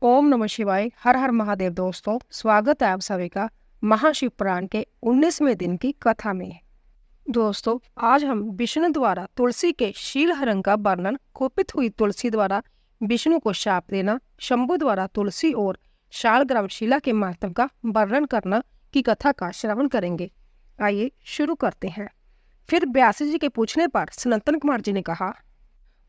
ओम नमः शिवाय। हर हर महादेव। दोस्तों, स्वागत है आप सभी का महाशिव पुराण के 19वें दिन की कथा में। दोस्तों, आज हम विष्णु द्वारा तुलसी के शीलहरण का वर्णन, कुपित हुई तुलसी द्वारा विष्णु को शाप देना, शंभु द्वारा तुलसी और शालग्राम शिला के महत्व का वर्णन करना की कथा का श्रवण करेंगे। आइए शुरू करते हैं। फिर व्यास जी के पूछने पर सनातन कुमार जी ने कहा,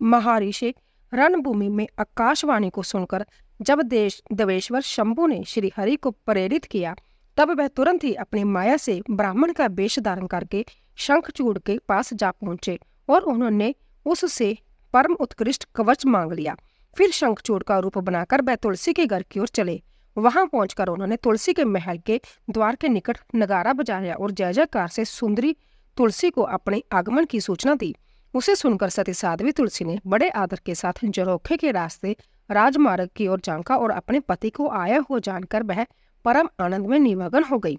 महर्षि, रणभूमि में आकाशवाणी को सुनकर जब देवेश्वर शंभु ने श्री हरि को प्रेरित किया, तब वह तुरंत ही अपनी माया से ब्राह्मण का वेश धारण करके शंखचूड़ के पास जा पहुंचे और उन्होंने उससे परम उत्कृष्ट कवच मांग लिया। फिर शंखचूड़ का रूप बनाकर वह तुलसी के घर की ओर चले। वहां पहुंचकर उन्होंने तुलसी के महल के द्वार के निकट नगारा बजाया और जय जयकार से सुंदरी तुलसी को अपने आगमन की सूचना दी। उसे सुनकर सती साध्वी तुलसी ने बड़े आदर के साथ झरोखे के रास्ते राजमार्ग की ओर झांका और अपने पति को आया हुआ जानकर वह परम आनंद में निमग्न हो गई।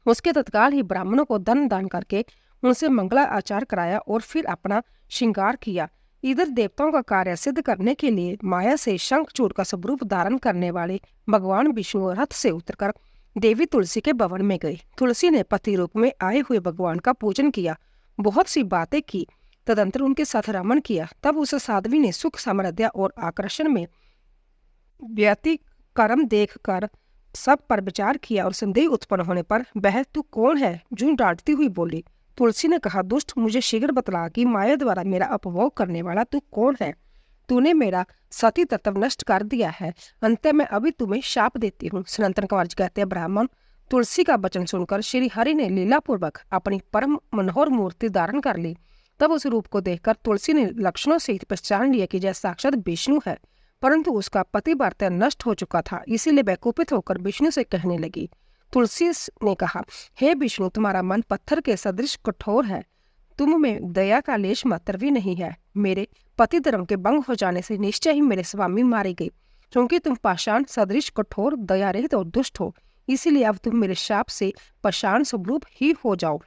उसके तत्काल ही ब्राह्मणों को धन दान करके उनसे मंगला आचार कराया और फिर अपना श्रृंगार किया। इधर देवताओं का कार्य सिद्ध करने के लिए माया से शंखचूड़ का स्वरूप धारण करने वाले भगवान विष्णु रथ से उतरकर देवी तुलसी के भवन में गए। तुलसी ने पति रूप में आए हुए भगवान का पूजन किया, बहुत सी बातें की, तदंतर उनके साथ रमन किया। तब उस साध्वी ने सुख समृद्धि और आकर्षण में व्यतिक्रम देख कर सब पर विचार किया और संदेह उत्पन्न होने पर वह तू कौन है, जूं डांटती हुई बोली। तुलसी ने कहा, दुष्ट, मुझे शीघ्र बतला कि माया द्वारा मेरा अपभोग करने वाला तू कौन है। तूने मेरा सती तत्व नष्ट कर दिया है, अंत में अभी तुम्हें शाप देती हूँ। सनातन कुमार जी कहते हैं, ब्राह्मण तुलसी का वचन सुनकर श्री हरि ने लीलापूर्वक अपनी परम मनोहर मूर्ति धारण कर ली। तब उस रूप को देखकर तुलसी ने लक्षणों से पहचान लिया कि जय साक्षात विष्णु है, परंतु उसका पतिव्रता नष्ट हो चुका था। इसीलिए वह कुपित होकर विष्णु से कहने लगी। तुलसी ने कहा, हे विष्णु, तुम्हारा मन पत्थर के सदृश कठोर है, तुम में दया का लेश मात्र भी नहीं है। मेरे पति धर्म के भंग हो जाने से निश्चय ही मेरे स्वामी मारे गए, क्योंकि तुम पाषाण सदृश कठोर, दया रहित और दुष्ट हो। इसीलिए अब तुम मेरे शाप से पाषाण स्वरूप ही हो जाओ।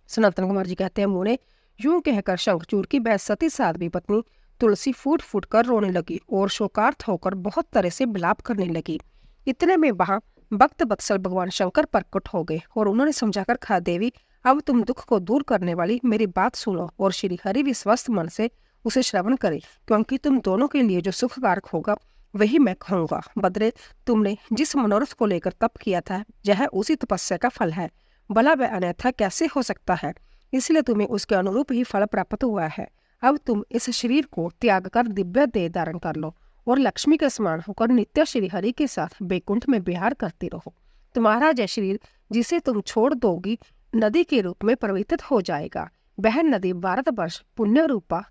सनातन कुमार जी कहते हैं, मुने यूं कहकर शंखचूड़ की वह सती साध्वी पत्नी तुलसी फूट फूट कर रोने लगी और शोकार्त होकर बहुत तरह से विलाप करने लगी। इतने में वहां भक्त वत्सल भगवान शंकर प्रकट हो गए और उन्होंने समझाकर कहा, देवी, अब तुम दुख को दूर करने वाली मेरी बात सुनो और श्री हरि भी स्वस्थ मन से उसे श्रवण करे, क्योंकि तुम दोनों के लिए जो सुखकारक होगा वही मैं कहूंगा। बदरे, तुमने जिस मनोरथ को लेकर तप किया था, यह उसी तपस्या का फल है। भला वह अन्यथा कैसे हो सकता है, इसलिए तुम्हें उसके अनुरूप ही फल प्राप्त हुआ है। अब तुम इस शरीर को त्याग कर दिव्य देह धारण कर लो और लक्ष्मी के समान होकर नित्य श्री हरि के साथ बैकुंठ में विहार करती रहो। तुम्हारा यह शरीर जिसे तुम छोड़ दोगी नदी के रूप में परिवर्तित हो जाएगा। वह नदी भारतवर्ष पुण्य रूपा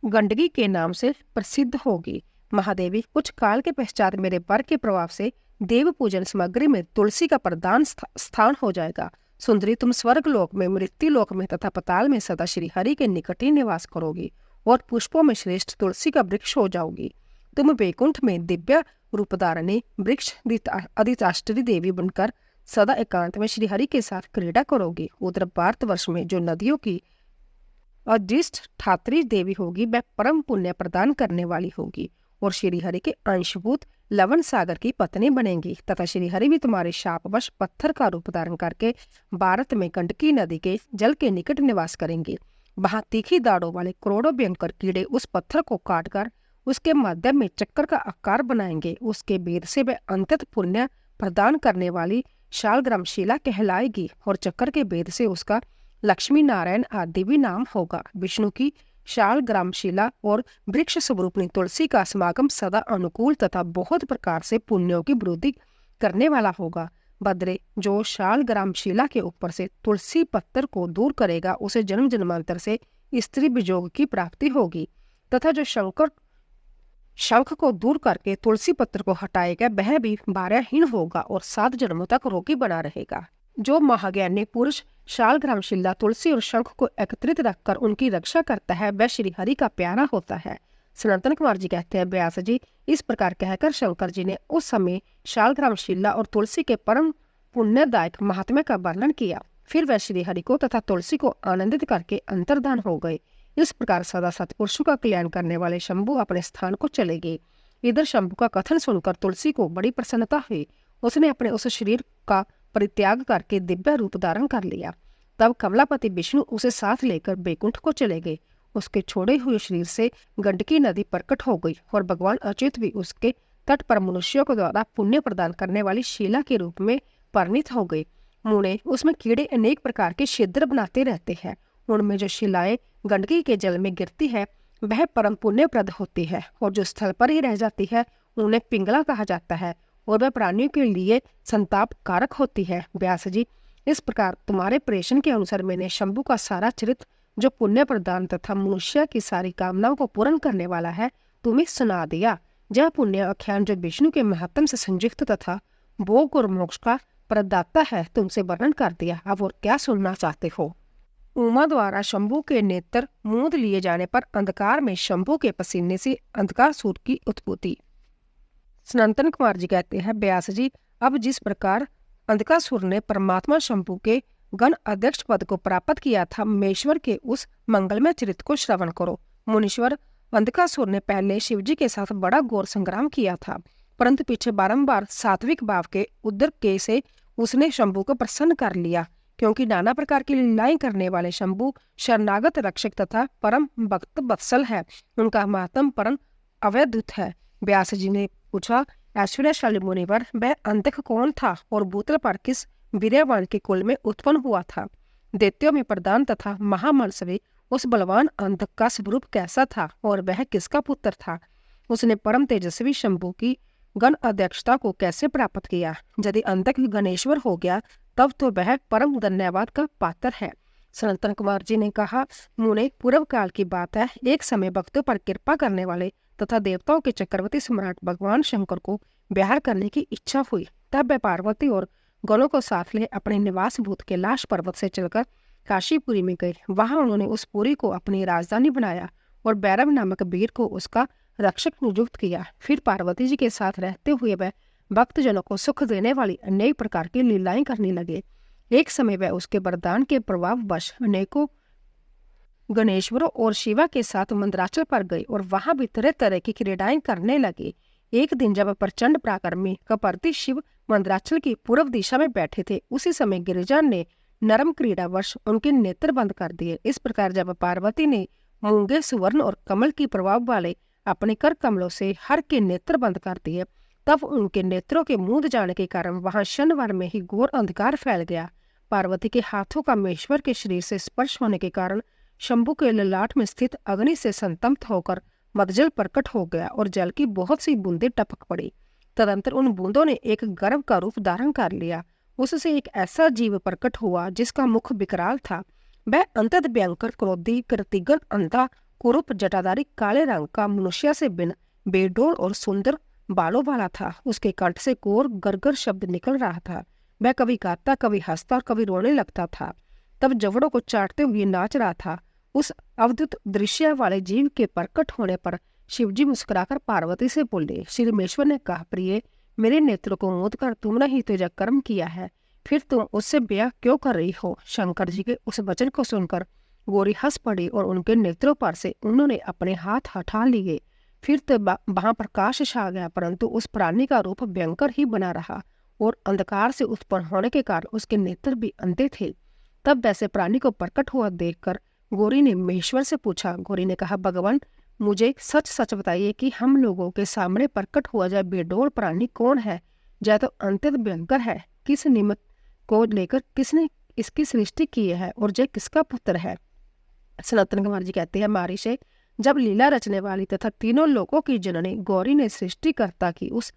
गंडकी के नाम से प्रसिद्ध होगी। महादेवी, कुछ काल के पश्चात मेरे वर के प्रभाव से देव पूजन सामग्री में तुलसी का प्रधान स्थान हो जाएगा। सुंदरी, तुम स्वर्ग लोक में, मृत्यु लोक में तथा पताल में सदा श्री हरि के निकट ही निवास करोगी और पुष्पों में श्रेष्ठ तुलसी का वृक्ष हो जाओगी। तुम वैकुंठ में दिव्य रूपधारणी वृक्ष अधिष्ठात्री देवी बनकर सदा एकांत में श्री हरि के साथ क्रीड़ा करोगी। उधर भारतवर्ष में जो नदियों की अधिष्ठात्री देवी होगी, वह परम पुण्य प्रदान करने वाली होगी और श्री हरि के अंशभूत लवन सागर की पत्नी बनेंगी तथा श्री हरि भी तुम्हारे शापवश पत्थर का रूप धारण करके भारत में गंडकी नदी के जल के निकट निवास करेंगे। वहां तीखी दाढ़ों वाले करोड़ों भयंकर कीड़े उस पत्थर को काटकर उसके माध्यम में चक्कर का आकार बनाएंगे। उसके भेद से वह अंतत पुण्य प्रदान करने वाली शालग्राम शिला कहलाएगी और चक्कर के भेद से उसका लक्ष्मी नारायण आदि भी नाम होगा। विष्णु की शालग्राम शिला और वृक्ष स्वरूपनी तुलसी का समागम सदा अनुकूल तथा बहुत प्रकार से पुण्यों की वृद्धि करने वाला होगा। बदरे, जो शालग्राम शिला के ऊपर से तुलसी पत्थर को दूर करेगा, उसे जन्म जन्मांतर से स्त्री विजोग की प्राप्ति होगी तथा जो शंख को दूर करके तुलसी पत्र को हटाएगा, वह भी भार्याहीन होगा और 7 जन्मों तक रोगी बना रहेगा। जो महाज्ञानी पुरुष शालग्राम शिला, तुलसी और शंख को एकत्रित रखकर उनकी रक्षा करता है, वह श्री हरि का प्यारा होता है। सनातन कुमार जी कहते हैं, व्यास जी, इस प्रकार कहकर शंकर जी ने उस समय शालग्राम शिला और तुलसी के परम पुण्यदायक महात्म्य का वर्णन किया। फिर वह श्री हरि को तथा तुलसी को आनंदित करके अंतर्धान हो गए। इस प्रकार सदा सत्पुरुषों का कल्याण करने वाले शंभु अपने स्थान को चले गए। इधर शंभु का कथन सुनकर तुलसी को बड़ी प्रसन्नता हुई। उसने अपने उस शरीर का परित्याग करके दिव्य रूप धारण कर लिया। तब कमलापति विष्णु उसे साथ लेकर बैकुंठ को चले गए। उसके छोड़े हुए शरीर से गंडकी नदी प्रकट हो गई और भगवान अच्युत भी उसके तट पर मनुष्यों के द्वारा पुण्य प्रदान करने वाली शिला के रूप में परिणित हो गई। मुने, उसमें कीड़े अनेक प्रकार के छिद्र बनाते रहते हैं। उनमें जो शिलाएं गंडकी के जल में गिरती है वह परम पुण्यप्रद होती है, और जो स्थल पर ही रह जाती है उन्हें पिंगला कहा जाता है, और वह प्राणियों के लिए संताप कारक होती है। व्यास जी, इस प्रकार तुम्हारे प्रेषण के अनुसार मैंने शंभु का सारा चरित्र, जो पुण्य प्रदान तथा मनुष्य की सारी कामनाओं को पूर्ण करने वाला है, तुम्हें सुना दिया। यह पुण्य आख्यान जो विष्णु के महत्व से संयुक्त तथा भोग और मोक्ष का प्रदाता है, तुमसे वर्णन कर दिया। अब और क्या सुनना चाहते हो? उमा द्वारा शंभु के नेत्र मूंद लिए जाने पर अंधकार में शंभु के पसीने से अंधकार सूर की उत्पत्ति। सनातन कुमार जी कहते हैं, व्यास जी, अब जिस प्रकार अंधकासुर ने परमात्मा शंभु के गण अध्यक्ष पद को प्राप्त किया था, महेश्वर के उस मंगलमय चरित्र को श्रवण करो। मुनीश्वर, अंधकासुर ने पहले शिवजी के साथ बड़ा घोर संग्राम किया था, परंतु पीछे बारंबार सात्विक भाव के उदर के से उसने शंभु को प्रसन्न कर लिया, क्योंकि नाना प्रकार की लीलाएं करने वाले शंभु शरणागत रक्षक तथा परम भक्त वत्सल है। उनका महात्म परम अवैधुत है। व्यास जी ने पूछा, ऐश्वर्यशाली मुनिवर, वह अंतक कौन था और भूतल पर किस वीर्यवान के कुल में उत्पन्न हुआ था? दैत्यों में प्रधान तथा महामनस्वी उस बलवान अंतक का स्वरूप कैसा था और वह किसका पुत्र था? उसने परम तेजस्वी शंभु की गण अध्यक्षता को कैसे प्राप्त किया? यदि अंतक गणेश्वर हो गया तब तो वह परम धन्यवाद का पात्र है। सनातन कुमार जी ने कहा, मुने, पूर्व काल की बात है, एक समय भक्तों पर कृपा करने वाले तथा देवताओं के चक्रवर्ती सम्राट भगवान शंकर को ब्याह करने की इच्छा हुई। तब वह पार्वती और गणों को साथ ले अपने निवास भूत कैलाश पर्वत से चलकर काशीपुरी में गए। वहां उन्होंने उस पुरी को अपनी राजधानी बनाया और भैरव नामक वीर को उसका रक्षक नियुक्त किया। फिर पार्वती जी के साथ रहते हुए वह भक्तजनों को सुख देने वाली अनेक प्रकार की लीलाएं करने लगे। एक समय वह उसके वरदान के प्रभाववश अनेकों गणेश्वरों और शिवा के साथ मंदराचल पर गए और वहां भी तरह तरह की क्रीड़ाएं करने लगे। एक दिन जब प्रचंड पराक्रमी कपर्ती शिव मंदराचल की पूर्व दिशा में बैठे थे, उसी समय गिरिजा ने नरम क्रीड़ावश उनके नेत्र बंद कर दिए। इस प्रकार जब पार्वती ने मूंगे, सुवर्ण और कमल की प्रभाव वाले अपने कर कमलों से हर के नेत्र बंद कर दिए, तब उनके नेत्रों के मूंद जाने के कारण वहां क्षणभर में ही घोर अंधकार फैल गया। पार्वती के हाथों का महेश्वर के शरीर से स्पर्श होने के कारण शंभु के ललाट में स्थित अग्नि से संतप्त होकर मदजल प्रकट हो गया और जल की बहुत सी बूंदें टपक पड़ी। तदंतर उन बूंदों ने एक गर्भ का रूप धारण कर लिया। उससे एक ऐसा जीव प्रकट हुआ जिसका मुख विकराल था। वह अंतत भयंकर, क्रोधी, कृतिगन, अंधा, कुरूप, जटाधारी, काले रंग का, मनुष्य से बिन, बेडोल और सुंदर बालों वाला था। उसके कंठ से कोर गरगर शब्द निकल रहा था। वह कभी गाता, कभी हंसता और कभी रोने लगता था। तब जवड़ों को चाटते हुए नाच रहा था। उस अवधुत दृश्य वाले जीव के प्रकट होने पर शिवजी मुस्कुराकर पार्वती से बोले। श्री महेश्वर ने कहा, प्रिय, मेरे नेत्रों को मूंद कर तुमने ही तो यह कर्म किया है, फिर तुम उससे ब्याह क्यों कर रही हो? शंकर जी के उस वचन को सुनकर गौरी हंस पड़ी और उनके नेत्रों पर से उन्होंने अपने हाथ हटा लिए। फिर तो वहां प्रकाश छा गया, परंतु उस प्राणी का रूप भयंकर ही बना रहा और अंधकार से उत्पन्न होने के कारण उसके नेत्र भी अंधे थे। तब वैसे प्राणी को प्रकट हुआ देखकर गौरी ने महेश्वर से पूछा। गौरी ने कहा, भगवान, मुझे सच सच बताइए कि हम लोगों के सामने प्रकट हुआ जाए बेडोल प्राणी कौन है? या तो अत्यंत भयंकर है, किस निमित्त को लेकर किसने इसकी सृष्टि की है और जय किसका पुत्र है? सनातन कुमार जी कहते हैं, महर्षि, जब लीला रचने वाली तथा तीनों लोकों की जननी गौरी ने सृष्टिकर्ता की उस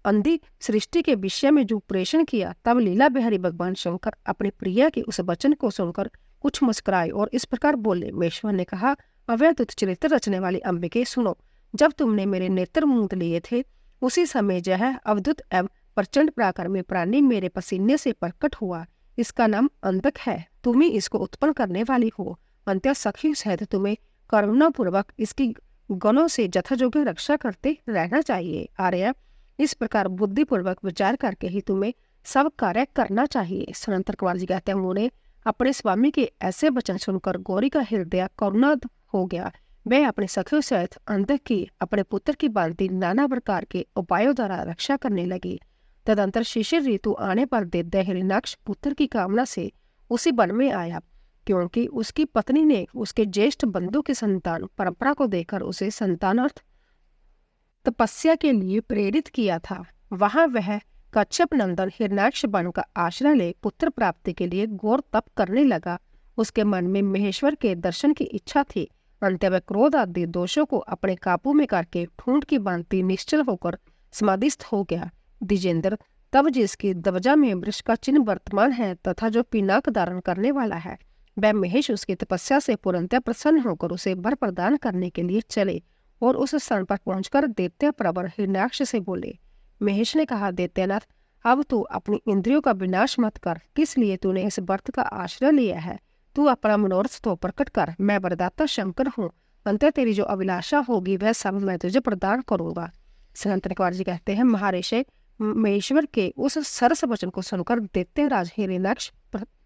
अंधी सृष्टि के विषय में जो प्रेषण किया, तब लीला बिहारी भगवान शंकर अपने प्रिया के उस वचन को सुनकर कुछ मुस्कुराए और इस प्रकार बोले। महेश्वर ने कहा, अवैधुत चरित्र रचने वाली अंबिके, सुनो। जब तुमने मेरे नेत्र मूंद लिए थे, उसी समय यह अवधुत एवं प्रचंड पराक्रमी प्राणी मेरे पसीने से प्रकट हुआ। इसका नाम अंधक है। तुम ही इसको उत्पन्न करने वाली हो। अंत्य सखी सहित तुम्हें करुणापूर्वक इसकी गणों से यथायोग्य रक्षा करते रहना चाहिए। आर्य, इस प्रकार बुद्धिपूर्वक विचार करके ही तुम्हें सब कार्य करना चाहिए। सनातन कुमार जी कहते हैं, उन्होंने अपने स्वामी के ऐसे वचन सुनकर गौरी का हृदय करुणाद हो गया। वह अपने सखियों सहित अंधक की अपने पुत्र की भांति नाना प्रकार के उपायों द्वारा रक्षा करने लगी। तदंतर शिशिर ऋतु आने पर दैत्य हिरण्याक्ष पुत्र की कामना से उसी वन में आया, क्योंकि उसकी पत्नी ने उसके ज्येष्ठ बंधु की संतान परंपरा को देखकर उसे संतानार्थ तपस्या के लिए प्रेरित किया था। वहां वह कच्छप नंदन हिरण्याक्ष वन का आश्रय ले पुत्र प्राप्ति के लिए घोर तप करने लगा। उसके मन में महेश्वर के दर्शन की इच्छा थी। अंत वह क्रोध आदि दोषों को अपने काबू में करके ठूंठ की भांति निश्चल होकर समाधिस्थ हो गया। द्विजेंद्र, तब जिसकी ध्वजा में वृक्ष का चिन्ह वर्तमान है तथा जो पिनाक धारण करने वाला है, वह महेश उसकी तपस्या से पूर्णतः प्रसन्न होकर उसे वर प्रदान करने के लिए चले और उस स्थान पर पहुंचकर दैत्य प्रवर हिरण्याक्ष से बोले। महेश ने कहा, दैत्यनाथ, अब तू अपनी इंद्रियों का विनाश मत कर। किस लिए तूने इस व्रत का आश्रय लिया है? तू अपना मनोरथ तो प्रकट कर। मैं वरदाता शंकर हूँ। अंततः तेरी जो अभिलाषा होगी वह सब मैं तुझे प्रदान करूंगा। सनातन कुमार जी कहते हैं, महर्षि महेश्वर के उस सरस वचन को सुनकर दैत्यराज हिरण्याक्ष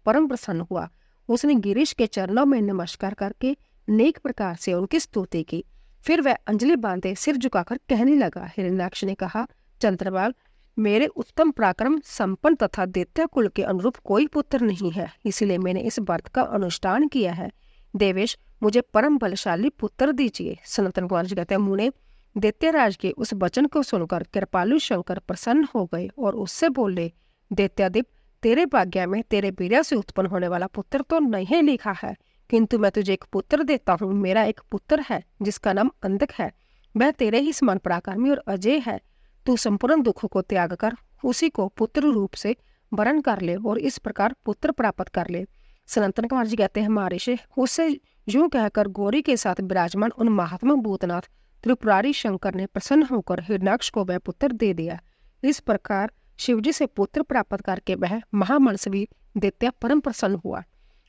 परम प्रसन्न हुआ। उसने गिरीश के चरणों में नमस्कार करके नेक प्रकार से उनकी स्तुति की। फिर वह अंजलि बांधे सिर झुकाकर कहने लगा। हिरण्याक्ष ने कहा, चंद्रबाल, मेरे उत्तम पराक्रम संपन्न तथा दैत्य कुल के अनुरूप कोई पुत्र नहीं है, इसलिए मैंने इस व्रत का अनुष्ठान किया है। देवेश, मुझे परम बलशाली पुत्र दीजिए। सनातन कुमार जी कहते हैं, मुने, दैत्यराज के उस वचन को सुनकर कृपालु शंकर प्रसन्न हो गए और उससे बोले, दैत्यादिप, तेरे भाग्य में तेरे वीर्य से उत्पन्न होने वाला पुत्र तो नहीं लिखा है, किंतु मैं तुझे एक पुत्र देता हूँ। मेरा एक पुत्र है जिसका नाम अंधक है। वह तेरे ही समान पराक्रमी और अजय है। तू संपूर्ण दुखों को त्याग कर उसी को पुत्र रूप से वरण कर ले और इस प्रकार पुत्र प्राप्त कर ले। सनातन कुमार जी कहते हैं, महर्षि, उससे यूं कहकर गौरी के साथ विराजमान उन महात्मा भूतनाथ त्रिपुरारी शंकर ने प्रसन्न होकर हिरण्याक्ष को वह पुत्र दे दिया। इस प्रकार शिवजी से पुत्र प्राप्त करके वह महामनस्वी दैत्य परम प्रसन्न हुआ।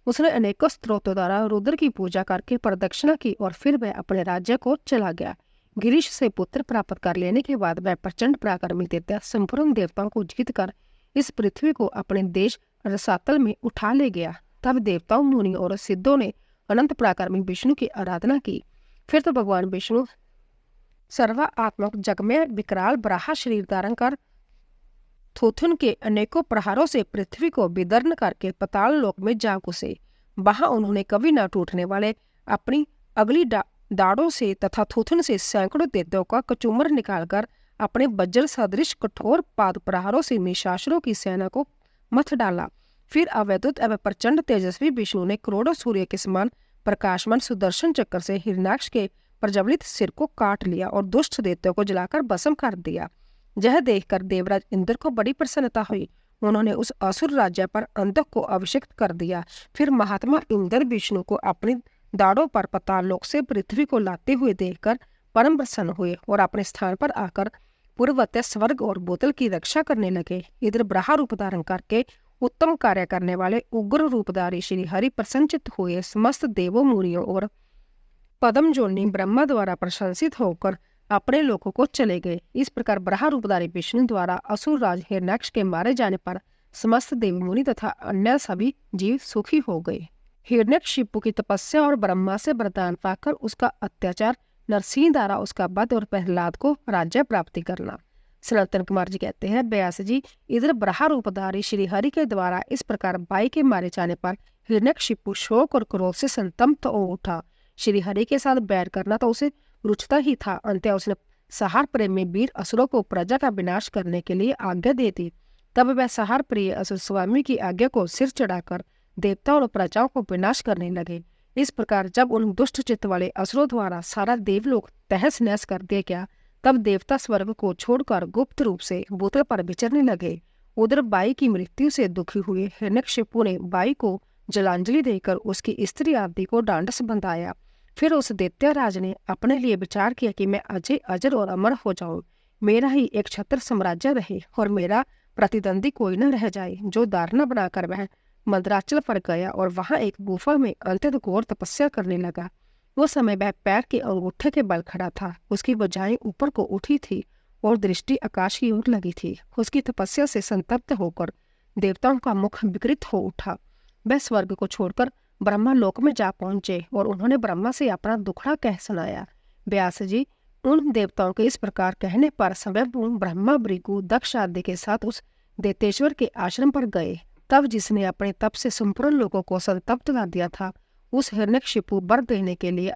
उसने अनेकों स्त्रोतों द्वारा रुद्र की पूजा करके प्रदक्षिणा की और फिर वह अपने राज्य को चला गया। गिरीश से पुत्र प्राप्त कर लेने के बाद वह प्रचंड पराक्रमी दैत्य संपूर्ण देवताओं को जीत कर इस पृथ्वी को अपने देश रसातल में उठा ले गया। तब देवताओं, मुनि और सिद्धों ने अनंत पराक्रमी विष्णु की आराधना की। फिर तो भगवान विष्णु सर्वात्मक जग में विकराल बराह शरीर धारण कर थोथुन के अनेकों प्रहारों से पृथ्वी को विदर्न करके पाताल लोक में जा घुसे। वहां उन्होंने कभी न टूटने वाले अपनी अगली दाढ़ों से तथा थोथुन से सैकड़ों दैत्यों का कचूमर निकालकर अपने वज्र सदृश कठोर पाद प्रहारों से निशाचरों की सेना को मथ डाला। फिर अवैधुत एवं प्रचंड तेजस्वी विष्णु ने करोड़ों सूर्य के समान प्रकाशमान सुदर्शन चक्र से हिरण्याक्ष के प्रज्वलित सिर को काट लिया और दुष्ट दैत्यों को जलाकर भस्म कर दिया। यह देखकर देवराज इंद्र को बड़ी प्रसन्नता हुई। उन्होंने उस असुर राज्य पर अंधक को अभिषिक्त कर दिया। फिर महात्मा इंद्र विष्णु को अपनी दाढ़ों पर पाताल लोक से पृथ्वी को लाते हुए देखकर परम प्रसन्न हुए और अपने स्थान पर आकर पूर्ववत स्वर्ग और बोतल की रक्षा करने लगे। इधर ब्रहा रूप धारण करके उत्तम कार्य करने वाले उग्र रूपधारी श्री हरि प्रसन्नचित हुए। समस्त देवों, मुनियों और पद्म जोड़नी ब्रह्मा द्वारा प्रशंसित होकर अपने लोकों को चले गए। इस प्रकार ब्रहा रूपधारी विष्णु द्वारा असुर राज हिरण्याक्ष के मारे जाने पर समस्त देव, मुनि तथा अन्य सभी जीव सुखी हो गए। हिरण्याक्ष शिपु की तपस्या और ब्रह्मा से वरदान पाकर उसका अत्याचार, नरसिंह द्वारा उसका वध और प्रहलाद को राज्य प्राप्ति करना। सनातन कुमार जी कहते हैं, व्यास जी, इधर ब्रहा रूपधारी श्री हरि के द्वारा इस प्रकार बाई के मारे जाने पर हिरण्याक्ष शिपु शोक और क्रोध से संतप्त हो उठा। श्री हरि के साथ बैर करना तो उसे रुचता ही था। अंततः उसने सहार प्रेम में वीर असुरों को प्रजा का विनाश करने के लिए आज्ञा दे दी। तब वह सहार प्रिय असुर स्वामी की आज्ञा को सिर चढ़ाकर देवताओं और प्रजाओं को विनाश करने लगे। इस प्रकार जब उन दुष्ट चित्त वाले असुरों द्वारा सारा देवलोक तहस नहस कर दिया गया, तब देवता स्वर्ग को छोड़कर गुप्त रूप से भूतल पर विचरने लगे। उधर बाई की मृत्यु से दुखी हुए हिरण्यकशिपु ने बाई को जलांजलि देकर उसकी स्त्री आदि को डांडस बंधाया। फिर उस दैत्यराज ने अपने लिए विचार किया कि मैं अजय, अजर और अमर हो जाऊं, मेरा ही एक छत्र साम्राज्य रहे और मेरा प्रतिद्वंदी कोई न रह जाए। जो धारणा बनाकर वह मद्राचल पर गया और वहां एक गुफा में अत्यंत घोर तपस्या करने लगा। वो समय वह पैर के अंगूठे के बल खड़ा था। उसकी भुजाएं ऊपर को उठी थी और दृष्टि आकाश की ओर लगी थी। उसकी तपस्या से संतप्त होकर देवताओं का मुख विकृत हो उठा। वह स्वर्ग को छोड़कर ब्रह्मा लोक में जा पहुंचे और उन्होंने ब्रह्मा से अपना दुखड़ा कह सुनाया। व्यास जी उन देवताओं के इस प्रकार कहने पर स्वयंभू ब्रह्मा भृगु दक्ष आदि के साथ उस देतेश्वर के आश्रम पर गए। तब जिसने अपने तप से संपूर्ण लोगों को संतप्त कर दिया था उस हिरण्यकशिपु वर देने के लिए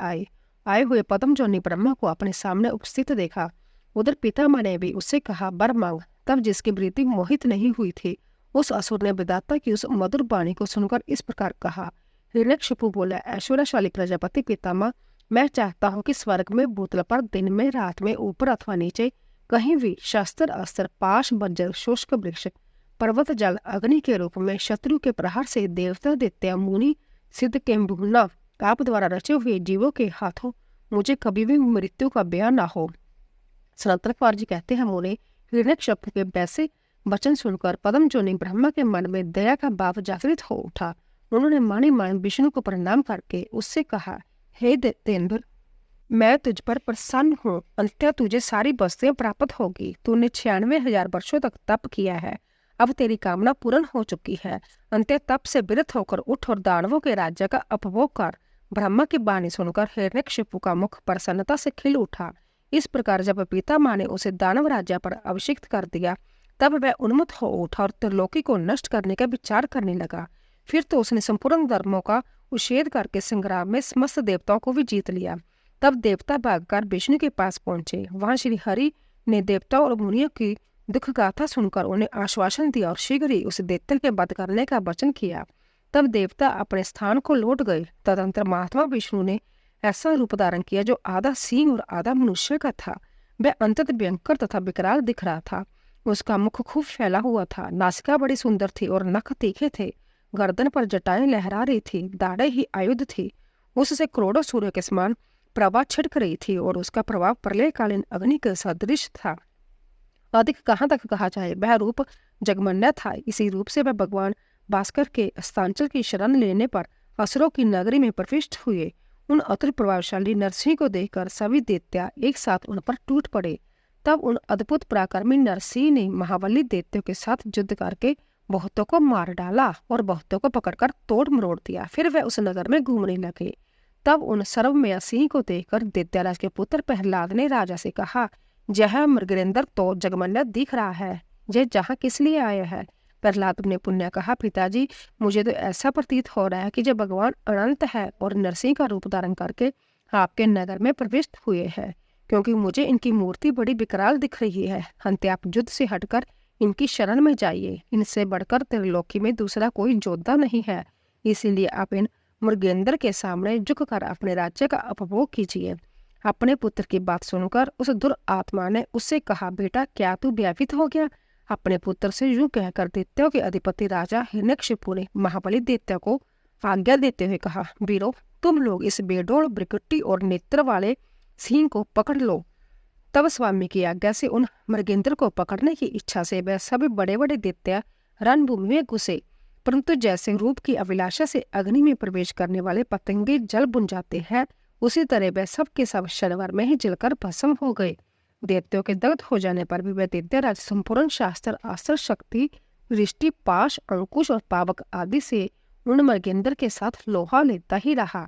आए हुए पद्मजोनि ब्रह्मा को अपने सामने उपस्थित देखा। उधर पितामह ने भी उससे कहा वर मांग। तब जिसकी वृत्ति मोहित नहीं हुई थी उस असुर ने विधाता की उस मधुर वाणी को सुनकर इस प्रकार कहा। हिरण्यकशिपु बोला, ऐश्वर्यशाली प्रजापति पितामह, मैं चाहता हूँ कि स्वर्ग में भूतल पर दिन में रात में ऊपर अथवा नीचे कहीं भी शस्त्र अस्त्र पाश बज्र शुष्क वृक्ष पर्वत जल अग्नि के रूप में शत्रु के प्रहार से देवता दैत्य मुनि सिद्ध के भूलना आप द्वारा रचे हुए जीवों के हाथों मुझे कभी भी मृत्यु का बयान ना हो। सनातन कुमार जी कहते हैं, मुनि हिरण्यकशिपु के वैसे वचन सुनकर पद्मजोनि ब्रह्मा के मन में दया का भाव जागृत हो उठा। उन्होंने मानी मान विष्णु को प्रणाम करके उससे कहा, हे दैत्येंद्र, मैं तुझ पर प्रसन्न हूँ। अंततः तुझे सारी वस्तुएं प्राप्त होगी। तूने 96,000 वर्षों तक तप किया है। अब तेरी कामना पूर्ण हो चुकी है। अंततः तप से विरत होकर उठ और दानवों के राज्य का उपभोग कर। ब्रह्मा की वाणी सुनकर हिरण्यकशिपु का मुख प्रसन्नता से खिल उठा। इस प्रकार जब पितामह ने उसे दानव राज्य पर अभिषिक्त कर दिया तब वह उन्मत्त हो उठा और त्रिलोकी को नष्ट करने का विचार करने लगा। फिर तो उसने संपूर्ण धर्मों का उच्छेद करके संग्राम में समस्त देवताओं को भी जीत लिया। तब देवता भागकर विष्णु के पास पहुंचे। वहां श्री हरि ने देवताओं और मुनियों की दुख गाथा सुनकर उन्हें आश्वासन दिया और शीघ्र ही उस दैत्य के वध करने का वचन किया। तब देवता अपने स्थान को लौट गए। तदंतर महात्मा विष्णु ने ऐसा रूप धारण किया जो आधा सिंह और आधा मनुष्य का था। वह अंतत भयंकर तथा विकराल दिख रहा था। उसका मुख खूब फैला हुआ था, नासिका बड़ी सुंदर थी और नख तीखे थे, गर्दन पर जटाएं लहरा रही थी, दाढ़ें ही आयुध थी। उससे करोड़ों सूर्य के समान प्रभा छिड़क रही थी और उसका प्रभाव प्रलयकालीन अग्नि के सदृश था। अधिक कहाँ तक कहा जाए, वह रूप जगमन्य था। इसी रूप से वह भगवान भास्कर के अस्तांचल की शरण लेने पर असुरों की नगरी में प्रविष्ट हुए। उन अतुल प्रभावशाली नरसिंह को देखकर सभी दैत्य एक साथ उन पर टूट पड़े। तब उन अद्भुत पराक्रमी नरसिंह ने महाबली दैत्यों के साथ युद्ध करके बहुतों को मार डाला और बहुतों को पकड़कर तोड़ मरोड़ दिया। फिर वह उस नगर में घूमने लगे। तब उन सर्वमय सिंह को देखकर दैत्यराज के पुत्र प्रहलाद ने राजा से कहा, यह मृगेंद्र तो जगमन्य दिख रहा है, यह जहाँ किस लिए आया है? प्रहलाद ने पुण्य कहा, पिताजी, मुझे तो ऐसा प्रतीत हो रहा है कि जब भगवान अनंत है और नरसिंह का रूप धारण करके आपके नगर में प्रविष्ट हुए हैं, क्योंकि मुझे इनकी मूर्ति बड़ी विकराल दिख रही है। अंत आप युद्ध से हटकर इनकी शरण में जाइए। इनसे बढ़कर त्रिलोकी में दूसरा कोई योद्धा नहीं है, इसीलिए आप इन मृगेंद्र के सामने झुककर अपने राज्य का उपभोग कीजिए। अपने पुत्र की बात सुनकर उस दुरात्मा ने उससे कहा, बेटा, क्या तू भयभीत हो गया? अपने पुत्र से यूं कहकर दैत्यों के अधिपति राजा हिरण्यकशिपु ने महाबली दैत्य को आज्ञा देते हुए कहा, वीरों, तुम लोग इस बेडोल ब्रिकट्टी और नेत्र वाले सिंह को पकड़ लो। तब स्वामी की आज्ञा से उन मृगेंद्र को पकड़ने की इच्छा से वह सभी बड़े बड़े दैत्य रणभूमि में घुसे, परंतु जैसे रूप की अभिलाषा से अग्नि में प्रवेश करने वाले पतंगे जल बुन जाते हैं, उसी तरह वह सब के सब क्षणभर में ही जलकर भस्म हो गए। दैत्यों के दग्ध हो जाने पर भी वह दैत्यराज संपूर्ण शास्त्र अस्त्र शक्ति दृष्टि पाश अंकुश और पावक आदि से उन मृगेंद्र के साथ लोहा लेता ही रहा।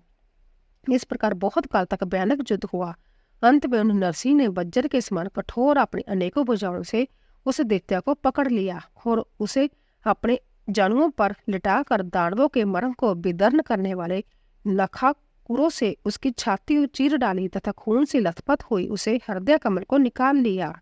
इस प्रकार बहुत काल तक भयानक युद्ध हुआ। अंत में उन नरसिंह ने वज्र के समान कठोर अपनी अनेकों भुजाओं से उस दैत्य को पकड़ लिया और उसे अपने जानुओं पर लिटाकर दानवों के मर्म को विदर्न करने वाले नखाकुरों से उसकी छाती चीर डाली तथा खून से लथपथ हुई उसे हृदय कमल को निकाल लिया।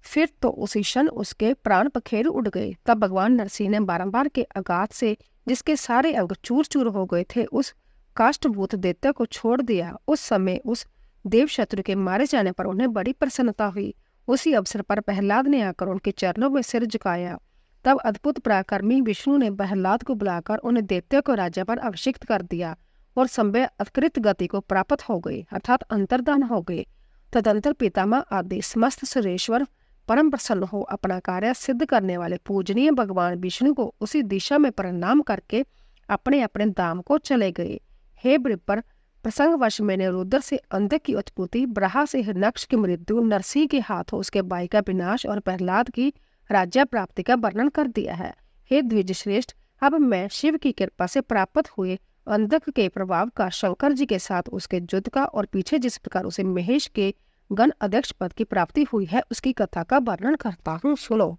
फिर तो उसी क्षण उसके प्राण पखेरु उड़ गए। तब भगवान नरसिंह ने बारंबार के आघात से जिसके सारे अंग चूर चूर हो गए थे उस काष्ठभूत दैत्य को छोड़ दिया। उस समय उस देव शत्रु के मारे जाने पर उन्हें बड़ी प्रसन्नता हुई। उसी अवसर पर प्रहलाद ने आकर उनके चरणों में सिर झुकाया। तब अद्भुत पराक्रमी विष्णु ने प्रहलाद को बुलाकर उन्हें दैत्य को राज्य पर अभिषिक्त कर दिया और संभव अकृत गति को प्राप्त हो गए, अर्थात अंतर्धान हो गए। तदंतर पितामह आदि समस्त सुरेश्वर परम प्रसन्न हो अपना कार्य सिद्ध करने वाले पूजनीय भगवान विष्णु को उसी दिशा में प्रणाम करके अपने अपने धाम को चले गए। हे बृहस्पति, प्रसंगवश मैंने रुद्र से अंधक की उत्पत्ति, ब्रहा से हिरण्यक्ष की मृत्यु, नरसिंह के हाथों उसके भाई का विनाश और प्रहलाद की राज्य प्राप्ति का वर्णन कर दिया है। हे द्विज श्रेष्ठ, अब मैं शिव की कृपा से प्राप्त हुए अंधक के प्रभाव का शंकर जी के साथ उसके युद्ध का और पीछे जिस प्रकार उसे महेश के गण अध्यक्ष पद की प्राप्ति हुई है उसकी कथा का वर्णन करता हूँ, सुनो।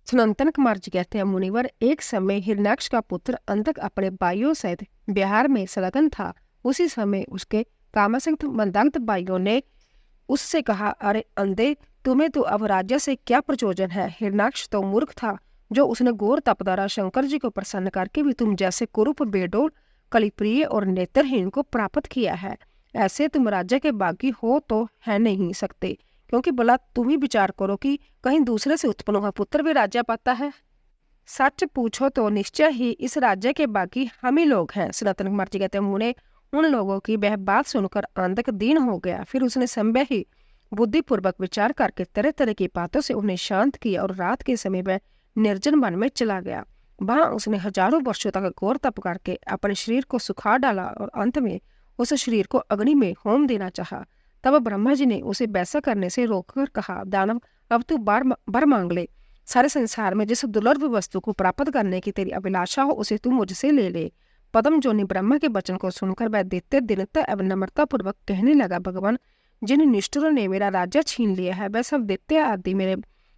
सनातन कुमार जी कहते हैं, मुनिवर, एक समय हिरण्याक्ष का पुत्र अंधक अपने भाइयों सहित बिहार में संलग्न था। उसी समय उसके कामासक्त मंदाग्ध भाइयों ने उससे कहा, अरे अंधे, तुम्हें तो अब राज्य से क्या प्रयोजन है। हिरण्याक्ष तो मूर्ख था, जो उसने घोर तप द्वारा शंकर जी को प्रसन्न करके भी तुम जैसे कुरूप, बेडोल, कलिप्रिय और नेत्रहीन को प्राप्त किया है। ऐसे तुम राज्य के बागी हो तो है नहीं सकते, क्योंकि भला तुम ही विचार करो कि कहीं दूसरे से उत्पन्न हुआ पुत्र भी राज्य पाता है। सच पूछो तो निश्चय ही इस राज्य के बाकी हम ही लोग हैं। सनातन कुमार जी कहते हैं, मुने उन लोगों की वह बात सुनकर अंधक दीन हो गया। फिर उसने समय ही बुद्धिपूर्वक विचार करके तरह तरह की बातों से उन्हें शांत किया और रात के समय वह निर्जन वन में चला गया। वहां उसने हजारों वर्षों तक घोर तप करके अपने शरीर को सुखा डाला और अंत में उस शरीर को अग्नि में होम देना चाहा। तब ब्रह्मा जी ने उसे वैसा करने से रोककर कहा, दानव, अब तू बर मांग ले। सारे संसार में जिस दुर्लभ वस्तु को प्राप्त करने की तेरी अभिलाषा हो उसे तू मुझसे ले ले। पद्म जोनि ब्रह्मा के वचन को सुनकर वह दैत्य दीनता एवं नम्रता पूर्वक कहने लगा, भगवान, जिन निष्ठुरों ने मेरा राज्य छीन लिया है वह सब दैत्य आदि मेरे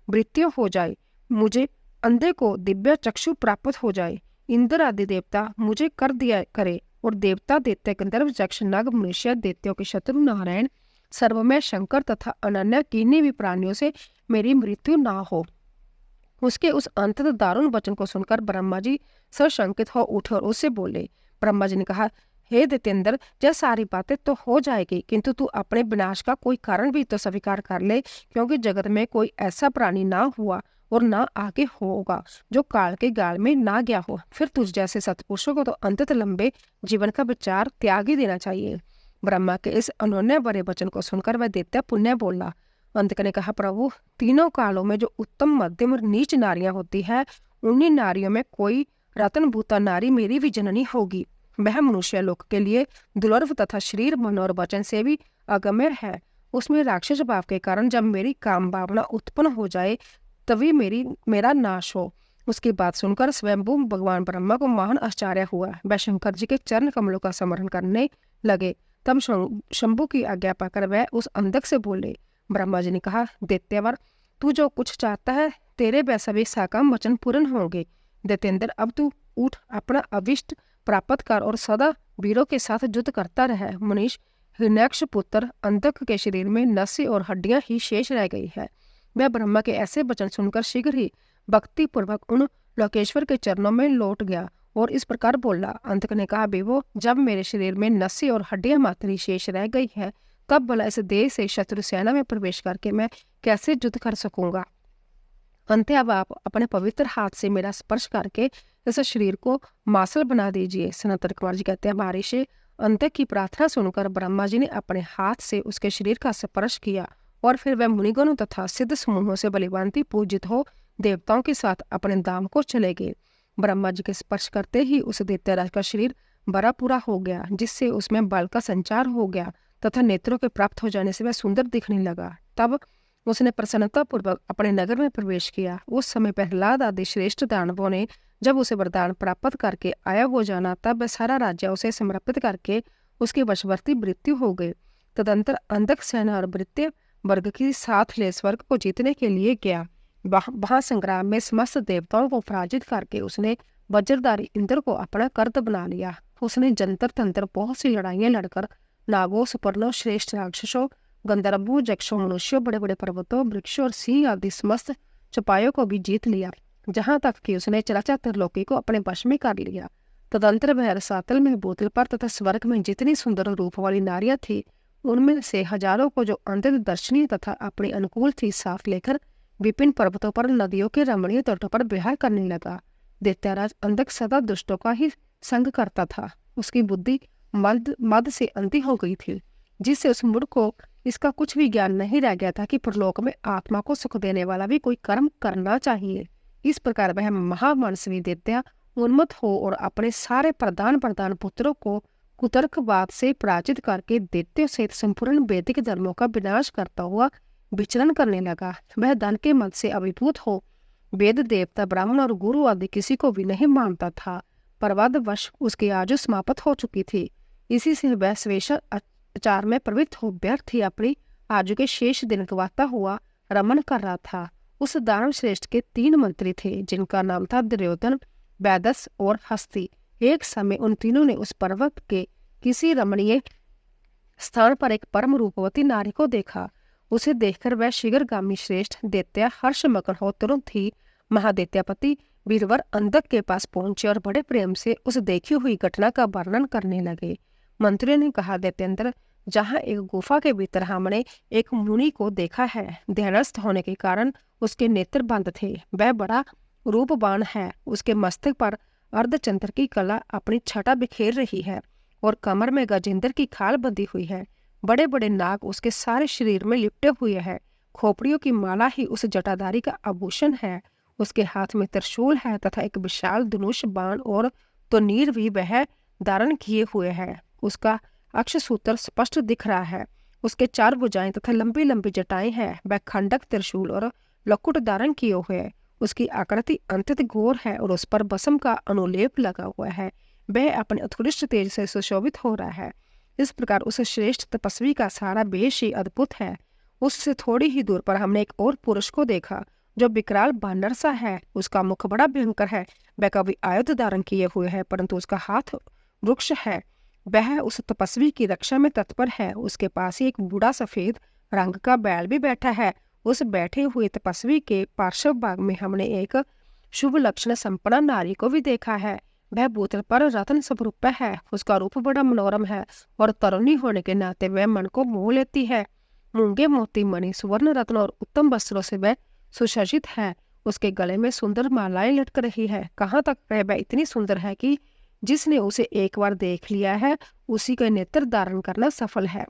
वृत्तियों हो जाए। मुझे अंधे को दिव्य चक्षु प्राप्त हो जाए। इंद्र आदि देवता मुझे कर दिया करे और देवता, दैत्य, गंधर्व, यक्ष, नाग, मनुष्य, दैत्यों के शत्रु नारायण, सर्वमय शंकर तथा अनन्य किन्हीं भी प्राणियों से मेरी मृत्यु ना हो। उसके उस अंत दारुण वचन को सुनकर ब्रह्मा जी सशंकित हो उठे और उससे बोले। ब्रह्मा जी ने कहा, हे दैत्येंद्र, यह सारी बातें तो हो जाएगी, किंतु तू अपने विनाश का कोई कारण भी तो स्वीकार कर ले, क्योंकि जगत में कोई ऐसा प्राणी ना हुआ और ना आगे होगा जो काल के गाल में ना गया हो। फिर तुझ जैसे सत्पुरुषों को तो अंततः लंबे जीवन का विचार त्याग ही देना चाहिए। ब्रह्मा के इस अनन्य बड़े वचन को सुनकर वह दैत्य पुण्य बोला। अंधक ने कहा, प्रभु, तीनों कालों में जो उत्तम, मध्यम और नीच नारियां होती है, उन्हीं नारियों में कोई रत्नभूता नारी मेरी भी जननी होगी। वह मनुष्य लोक के लिए दुर्लभ तथा शरीर, मन और वचन से भी अगम्य है। उसमें राक्षस भाव के कारण जब मेरी काम भावना उत्पन्न हो जाए तभी मेरा नाश हो। उसकी बात सुनकर स्वयंभू भगवान ब्रह्मा को महान आश्चर्य हुआ। वह शंकर जी के चरण कमलों का स्मरण करने लगे। तब शंभु की आज्ञा पाकर वह उस अंधक से बोले। ब्रह्मा जी ने कहा, दैत्यवर, तू जो कुछ चाहता है तेरे वह सभी साकाम वचन पूर्ण होंगे। दैत्येंद्र, अब तू उठ, अपना अभिष्ट प्राप्त कर और सदा वीरों के साथ युद्ध करता रहे। मनीष, हिरण्याक्ष पुत्र अंधक के शरीर में नसें और हड्डियां ही शेष रह गई है। वह ब्रह्मा के ऐसे वचन सुनकर शीघ्र ही भक्ति पूर्वक उन लोकेश्वर के चरणों में लौट गया और इस प्रकार बोला। अंधक ने कहा, बेवो, जब मेरे शरीर में नसें और हड्डियां मात्र ही शेष रह गई है, तब भला इस देह से शत्रु सेना में प्रवेश करके मैं कैसे युद्ध कर सकूंगा। अंत अब आप अपने पवित्र हाथ से मेरा स्पर्श करके इस शरीर को मासल बना दीजिए। सनातन कुमार जी कहते हैं, महर्षि अंधक की प्रार्थना सुनकर ब्रह्मा जी ने अपने हाथ से उसके शरीर का स्पर्श किया और फिर वह मुनिगणों तथा सिद्ध समूहों से बलिवांति पूजित हो देवताओं के साथ अपने धाम को चले गए। ब्रह्मा जी के स्पर्श करते ही उस दैत्यराज का शरीर बड़ा पूरा हो गया, जिससे उसमें बल का संचार हो गया तथा नेत्रों के प्राप्त हो जाने से वह सुंदर दिखने लगा। तब उसने प्रसन्नता पूर्वक अपने नगर में प्रवेश किया। उस समय प्रहलाद आदि श्रेष्ठ दानवों ने जब उसे वरदान प्राप्त करके आया हो जाना, तब वह सारा राज्य उसे समर्पित करके उसकी वशवर्ती मृत्यु हो गई। तदंतर अंधक सेना और वृत्य वर्ग की साथ ले स्वर्ग को जीतने के लिए गया। वहां संग्राम में समस्त देवताओं को पराजित करके उसने वज्रधारी इंद्र को अपना कर्त बना लिया। उसने जंतर तंत्र बहुत सी लड़ाइयां लड़कर नागों, सुपर्णों, श्रेष्ठ राक्षसों, गंधर्वों, यक्षों, मनुष्यों, बड़े बड़े पर्वतों, वृक्षों और सिंह आदि समस्त चपायों को भी जीत लिया, जहां तक कि उसने चराचर त्रिलोकी को अपने वश में कर लिया। तदंतर वह रसातल में, भूतल पर तथा स्वर्ग में जितनी सुंदर रूप वाली नारियां थी, उनमें से हजारों को जो अत्यंत दर्शनीय तथा अपने अनुकूल थी साथ लेकर विपिन पर्वतों पर, नदियों के रमणीय तटों पर विहार करने लगा। दैत्यराज अंधक सदा दुष्टों का ही संग करता था। उसकी बुद्धि मद से अंधी हो गई थी, जिससे उस मूढ़ को इसका कुछ भी ज्ञान नहीं रह गया था कि परलोक में आत्मा को सुख देने वाला भी कोई कर्म करना चाहिए। इस प्रकार वह महामनस्वी दैत्य उन्मत्त हो और अपने सारे प्रधान पुत्रों को कुतर्कवाद से पराजित करके दैत्यों सहित संपूर्ण वैदिक धर्मों का विनाश करता हुआ विचरण करने लगा। वह धन के मद से अभिभूत हो वेद, देवता, ब्राह्मण और गुरु आदि किसी को भी नहीं मानता था। प्रवादवश उसकी आयु समाप्त हो चुकी थी। इसी से वह स्वेच्छाचार में प्रवृत्त हो व्यर्थ ही अपनी आयु के शेष दिन गवाता हुआ रमन कर रहा था। उस दानव श्रेष्ठ के 3 मंत्री थे, जिनका नाम था दुर्योधन, वैदस और हस्ती। एक समय उन तीनों ने उस पर्वत के किसी रमणीय स्थान पर एक परम रूपवती नारी को देखा। उसे देखकर वह शीघ्रगामी श्रेष्ठ दैत्य हर्षमग्न हो तुरंत ही महादैत्यापति वीरवर अंधक के पास पहुंचे और बड़े प्रेम से उस देखी हुई घटना का वर्णन करने लगे। मंत्री ने कहा, दैत्येंद्र, जहाँ एक गुफा के भीतर हमने एक मुनि को देखा है। ध्यानस्थ होने के कारण उसके नेत्र बंद थे। वह बड़ा रूपवान है। उसके मस्तक पर अर्धचंद्र की कला अपनी छटा बिखेर रही है और कमर में गजेंद्र की खाल बंधी हुई है। बड़े बड़े नाग उसके सारे शरीर में लिपटे हुए हैं। खोपड़ियों की माला ही उस जटाधारी का आभूषण है। उसके हाथ में त्रिशूल है तथा एक विशाल धनुष बाण और तोनीर भी वह धारण किए हुए है। उसका अक्षसूत्र स्पष्ट दिख रहा है। उसके 4 भुजाएं तथा लंबी लंबी जटाएं हैं। वह खंडक, त्रिशूल और लकुट धारण किए हुए है। उसकी आकृति अत्यंत घोर है और उस पर भस्म का अनुलेप लगा हुआ है। वह अपने उत्कृष्ट तेज से सुशोभित हो रहा है। इस प्रकार उस श्रेष्ठ तपस्वी का सारा वेश ही अद्भुत है। उससे थोड़ी ही दूर पर हमने एक और पुरुष को देखा, जो विकराल बानर सा है। उसका मुख बड़ा भयंकर है। वह कभी आयुध धारण किए हुए है, परंतु उसका हाथ वृक्ष है। वह उस तपस्वी की रक्षा में तत्पर है। उसके पास ही एक बूढ़ा सफेद रंग का बैल भी बैठा है। उस बैठे हुए तपस्वी के पार्श्व भाग में हमने एक शुभ लक्षण संपन्न नारी को भी देखा है। वह भूतल पर रत्न स्वरूप है। उसका रूप बड़ा मनोरम है और तरुणी होने के नाते वह मन को मोह लेती है। मूंगे, मोती, मणि, सुवर्ण, रत्न और उत्तम वस्त्रों से वह सुसज्जित है। उसके गले में सुंदर मालाएं लटक रही है। कहाँ तक वह इतनी सुंदर है कि जिसने उसे एक बार देख लिया है, उसी का नेत्र धारण करना सफल है।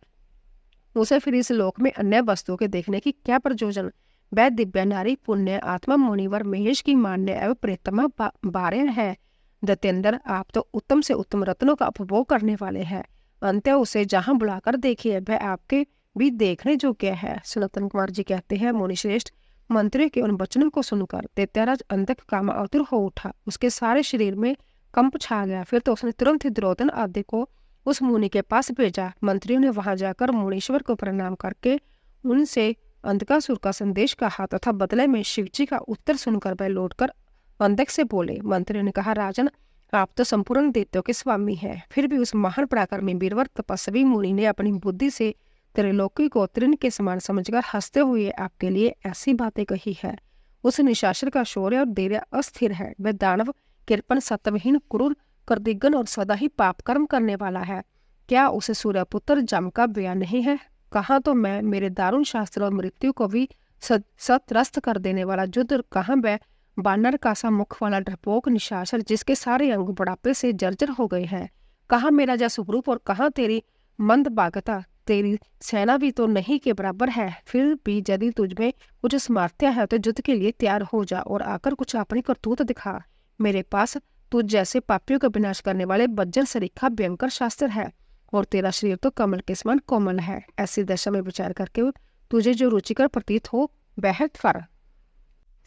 उसे फिर इस लोक में अन्य वस्तुओं के देखने की क्या प्रयोजन। वह दिव्या नारी पुण्य आत्मा मुनिवर महेश की मान्य एवं प्रेतमा बारे है। दैत्येंद्र, आप तो उत्तम से उत्तम रत्नों का उपभोग करने वाले हैं। अंत्य उसे जहाँ बुलाकर देखिए, वह आपके भी देखने योग्य है। सनातन कुमार जी कहते हैं, मुनिश्रेष्ठ, मंत्री के उन वचनों को सुनकर दैत्यराज अंधक कामातुर हो उठा। उसके सारे शरीर में कंप छा गया। फिर तो उसने तुरंत ही दुर्योधन आदि को उस मुनि के पास भेजा। मंत्रियों ने वहां जाकर मुनीश्वर को प्रणाम करके उनसे अंधकासुर का संदेश कहा तथा बदले में शिवजी का उत्तर सुनकर वह लौटकर अंधक से बोले। मंत्रियों ने कहा, राजन, आप तो संपूर्ण दैत्यों के स्वामी हैं। फिर भी उस महान पराक्रमी वीरवर तपस्वी मुनि ने अपनी बुद्धि से त्रिलोकी को तृण के समान समझकर हंसते हुए आपके लिए ऐसी बातें कही है। उस निशाचर का शौर्य और धैर्य अस्थिर है। वह दानव, कृपण, सत्वहीन, क्रूर, कर्दिगन और सदा ही पाप कर्म करने वाला है। क्या उसे सूर्यपुत्र जम का बयान नहीं है? कहाँ तो मैं मेरे दारुण शास्त्र और मृत्यु को भी सत्रस्त कर देने वाला युद्ध, कहाँ वह बानर का सा मुख वाला डरपोक निशाचर जिसके सारे अंग बुढ़ापे से जर्जर हो गए हैं। कहाँ मेरा जय सुखरूप और कहाँ तेरी मंद भागता। तेरी सेना भी तो नहीं के बराबर है। फिर भी यदि तुझमें कुछ सामर्थ्य है तो युद्ध के लिए तैयार हो जा और आकर कुछ अपनी करतूत दिखा। मेरे पास तुझ जैसे पापियों का विनाश करने वाले वज्र सरीखा भयंकर शास्त्र है और तेरा शरीर तो कमल के समान कोमल है। ऐसी दशा में विचार करके तुझे जो रुचिकर प्रतीत हो वह कर।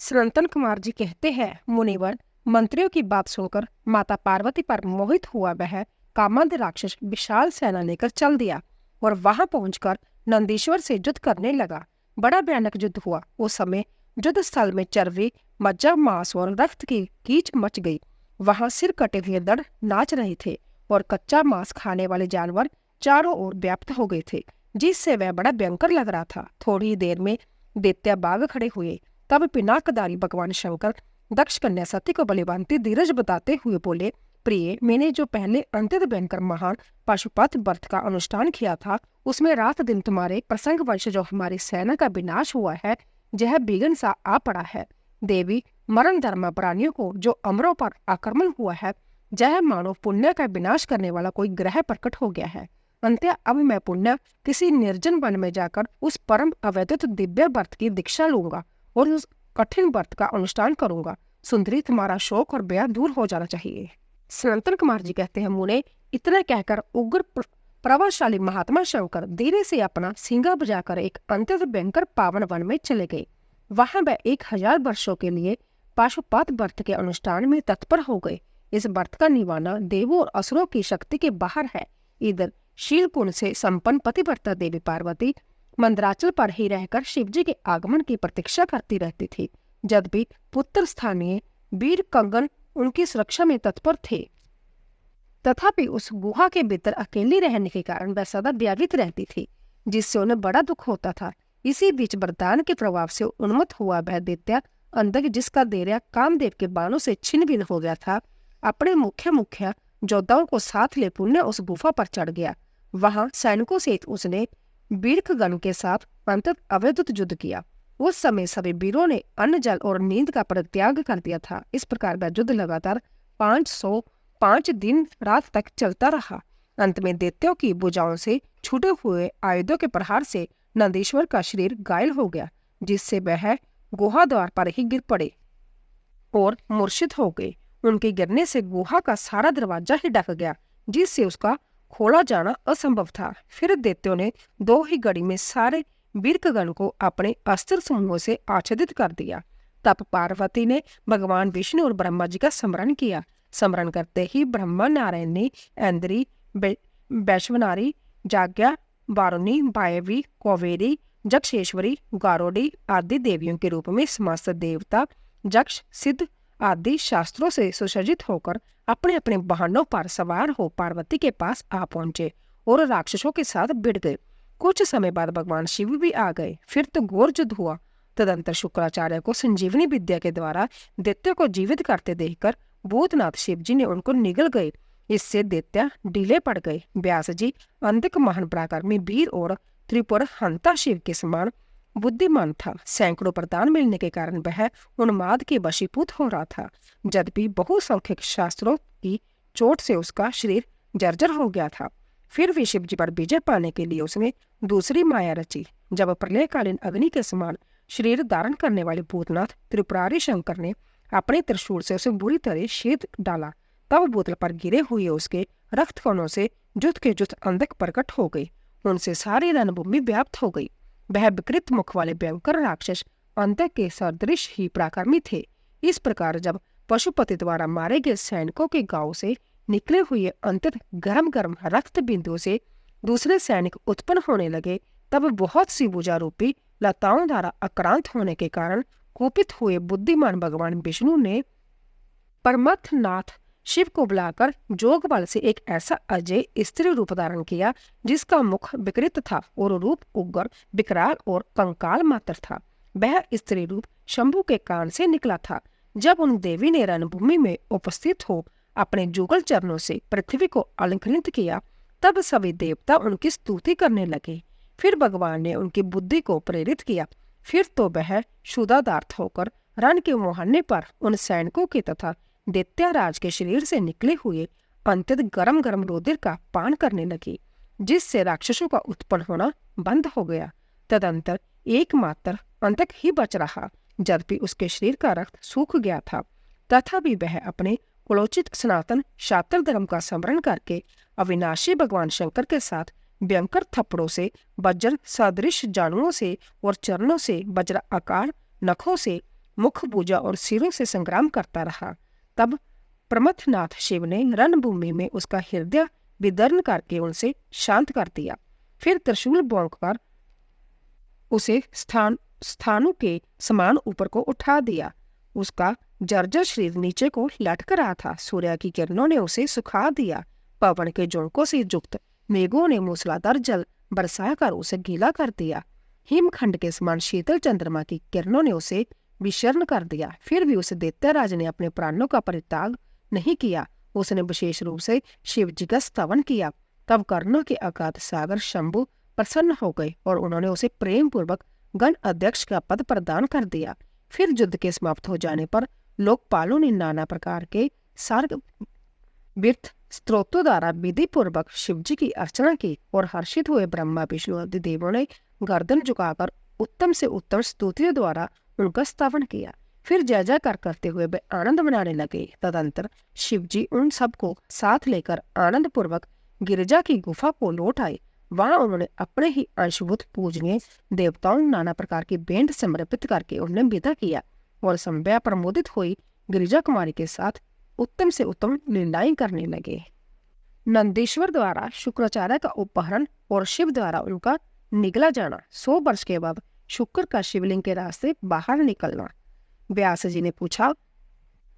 सनातन कुमार जी कहते हैं, मुनिवर, मंत्रियों की बात सुनकर माता पार्वती पर मोहित हुआ वह कामांध राक्षस विशाल सेना लेकर चल दिया और वहां पहुंचकर नंदीश्वर से युद्ध करने लगा। बड़ा भयानक युद्ध हुआ। उस समय युद्ध स्थल में चर्बी, मज्जा, मांस और रक्त की कीच मच गई। वहां सिर कटे हुए दड़ नाच रहे थे और कच्चा मांस खाने वाले जानवर चारों ओर व्याप्त हो गए थे, जिससे वह बड़ा भयंकर लग रहा था। थोड़ी ही देर में दैत्य बाघ खड़े हुए। तब पिनाकधारी भगवान शंकर दक्ष कन्या सती को बलिबांति धीरज बताते हुए बोले, प्रिय, मैंने जो पहले अंत्यत भयंकर महान पाशुपत व्रत का अनुष्ठान किया था, उसमें रात दिन तुम्हारे प्रसंग वंश जो हमारी सेना का विनाश हुआ है, यह बिघन सा आ पड़ा है। देवी, मरण धर्म प्राणियों को जो अमरों पर आक्रमण हुआ है, जय मानव पुण्य का विनाश करने वाला कोई ग्रह प्रकट हो गया है। अंत्य अब मैं पुण्य किसी निर्जन वन में जाकर उस परम अवैधित दिव्य व्रत की दीक्षा लूंगा और उस कठिन व्रत का अनुष्ठान करूंगा। सुंदरी, तुम्हारा शोक और भय दूर हो जाना चाहिए। सनातन कुमार जी कहते हैं, मुने, इतना कहकर उग्र प्रभावशाली महात्मा शंकर धीरे से अपना सींगा बजाकर एक अत्यंत भयंकर पावन वन में चले गए। वहां वह 1000 वर्षों के लिए पाशुपत व्रत के अनुष्ठान में तत्पर हो गए। इस व्रत का निभाना देवों और असुरों की शक्ति के बाहर है। इधर शीलकुंड से संपन्न पतिव्रता देवी पार्वती मंदराचल पर ही रहकर शिवजी के आगमन की प्रतीक्षा करती रहती थी, जब भी पुत्र स्थानीय वीर कंगन उनकी सुरक्षा में तत्पर थे। तथापि उस गुहा के भीतर अकेली रहने के कारण वह सदा व्याकुल रहती थी, जिससे उन्हें बड़ा दुख होता था। इसी बीच वरदान के प्रभाव से उन्मत्त हुआ वह दैत्य अंधक, जिसका देरिया कामदेव के बाणों से छिन्न भिन्न हो गया था, अपने मुख्य योद्धाओं को साथ ले पुण्य उस गुफा पर चढ़ गया। वहां सैनिकों सहित उसने बीरखगण के साथ अंतत अवैध युद्ध किया। उस समय सभी वीरों ने अन्न, जल और नींद का परित्याग कर दिया था। इस प्रकार वह युद्ध लगातार 505 दिन रात तक चलता रहा। अंत में दैत्यों की भुजाओं से छूटे हुए आयुधों के प्रहार से नंदीश्वर का शरीर घायल हो गया, जिससे वह गुहा द्वार पर ही गिर पड़े और मूर्छित हो गए। उनके गिरने से गुहा का सारा दरवाजा ही ढक गया, जिससे उसका खोला जाना असंभव था। फिर दैत्यों ने 2 ही घड़ी में सारे वीरगण को अपने अस्त्र समूहों से आच्छादित कर दिया। तब पार्वती ने भगवान विष्णु और ब्रह्मा जी का स्मरण किया। स्मरण करते ही ब्रह्मा नारायण ने ऐन्द्री, वैश्वनारी, जाज्ञा, वारुणी, वायवी, कौवेरी, जक्षेश्वरी, गारोडी आदि देवियों के रूप में समस्त देवता जक्ष, सिद्ध आदि शास्त्रों से सुसज्जित होकर अपने अपने वाहनों पर सवार हो पार्वती के पास आ पहुंचे और राक्षसों के साथ भिड़ गए। कुछ समय बाद भगवान शिव भी आ गए। फिर तो घोर युद्ध हुआ। तदंतर शुक्राचार्य को संजीवनी विद्या के द्वारा दैत्य को जीवित करते देखकर भूतनाथ शिव जी ने उनको निगल गए। इससे दैत्य ढीले पड़ गए। व्यास जी अंधक महान पराक्रमी वीर और त्रिपुर हंता शिव के समान बुद्धिमान था। सैकड़ों वरदान मिलने के कारण वह उन्माद के वशीभूत हो रहा था। यद्यपि बहुसंख्यक शास्त्रों की चोट से उसका शरीर जर्जर हो गया था। फिर भी शिव जी पर विजय पाने के लिए उसने दूसरी माया रची। जब प्रलयकालीन अग्नि के समान शरीर धारण करने वाले भूतनाथ त्रिपुरारी शंकर ने अपने त्रिशूल से उसे बुरी तरह छेद डाला, तब भूतल पर गिरे हुए उसके रक्त कणों से जुत के जुत अंधक प्रकट हो गई। उनसे सारी रणभूमि व्याप्त हो गई। वह विकृत मुख वाले भयंकर राक्षस अंधक के सदृश ही पराक्रमी थे। इस प्रकार जब पशुपति द्वारा मारे गए सैनिकों के गांव से निकले हुए अंतत गर्म गर्म रक्त बिंदुओं से दूसरे सैनिक उत्पन्न होने लगे, तब बहुत सी भुजा रूपी लताओं द्वारा आक्रांत होने के कारण कुपित हुए बुद्धिमान भगवान विष्णु ने परमथनाथ शिव को बुलाकर जोग बल से एक ऐसा अजय स्त्री रूप धारण किया, जिसका मुख विकृत था और रूप उग्र, विकराल और कंकाल मात्र था। वह स्त्री रूप शंभु के कान से निकला था। जब उन देवी ने रणभूमि में उपस्थित हो अपने जुगल चरणों से पृथ्वी को अलंकृत किया, तब सभी देवता उनकी स्तुति करने लगे। फिर भगवान ने उनकी बुद्धि को प्रेरित किया। फिर तो वह क्षुधार्त होकर रण के मुहाने पर उन सैनिकों के तथा दैत्याराज के शरीर से निकले हुए अंतत गरम गरम रुधिर का पान करने लगी, जिससे राक्षसों का उत्पन्न होना बंद हो गया। तदंतर एकमात्र अंतक ही बच रहा, जबकि उसके शरीर का रक्त सूख गया था। तथापि वह अपने कुलोचित सनातन शास्त्र धर्म का स्मरण करके अविनाशी भगवान शंकर के साथ भयंकर थप्पड़ों से, वज्र सदृश जानुओं से और चरणों से, वज्र आकार नखों से, मुख, भुजा और सिरों से संग्राम करता रहा। तब प्रमथनाथ शिव ने रणभूमि में उसका हृदय विदर्ण करके उनसे शांत कर दिया। फिर त्रिशूल भोंककर उसे स्थानों के समान ऊपर को उठा दिया। उसका जर्जर शरीर नीचे को लटक रहा था। सूर्य की किरणों ने उसे सुखा दिया। पवन के झोंकों से युक्त मेघों ने मूसलाधार जल बरसा कर उसे गीला कर दिया। हिमखंड के समान शीतल चंद्रमा की किरणों ने उसे विशर्ण कर दिया। फिर भी उस दैत्यराज ने अपने प्राणों का परित्याग नहीं किया। उसने विशेष रूप से शिव जी का स्तवन किया। तब कर्णों के अगाध सागर शंभु प्रसन्न हो गए और उन्होंने उसे प्रेम पूर्वक गण अध्यक्ष का पद प्रदान कर दिया। फिर युद्ध के समाप्त हो जाने पर लोकपालों ने नाना प्रकार के सार्ग व्यर्थ स्त्रोतों द्वारा विधि पूर्वक शिवजी की अर्चना की और हर्षित हुए ब्रह्मा विष्णु आदि देवों ने गर्दन झुकाकर उत्तम से उत्तम स्तुतियों द्वारा उनका स्तवन किया। फिर जय जयकार करते हुए वे आनंद मनाने लगे। तदंतर शिवजी उन सबको साथ लेकर आनंद पूर्वक गिरिजा की गुफा को लौट आए। वहां उन्होंने अपने ही अंशभूत पूजनीय देवताओं नाना प्रकार की भेंट समर्पित करके उन्हें विदा किया और संध्या प्रमोदित हुई गिरिजा कुमारी के साथ उत्तम से उत्तम लीलाएं करने लगे। नंदीश्वर द्वारा शुक्राचार्य का अपहरण और शिव द्वारा उनका निगला जाना, 100 वर्ष के बाद शुक्र का शिवलिंग के रास्ते बाहर निकलना। व्यास जी ने पूछा,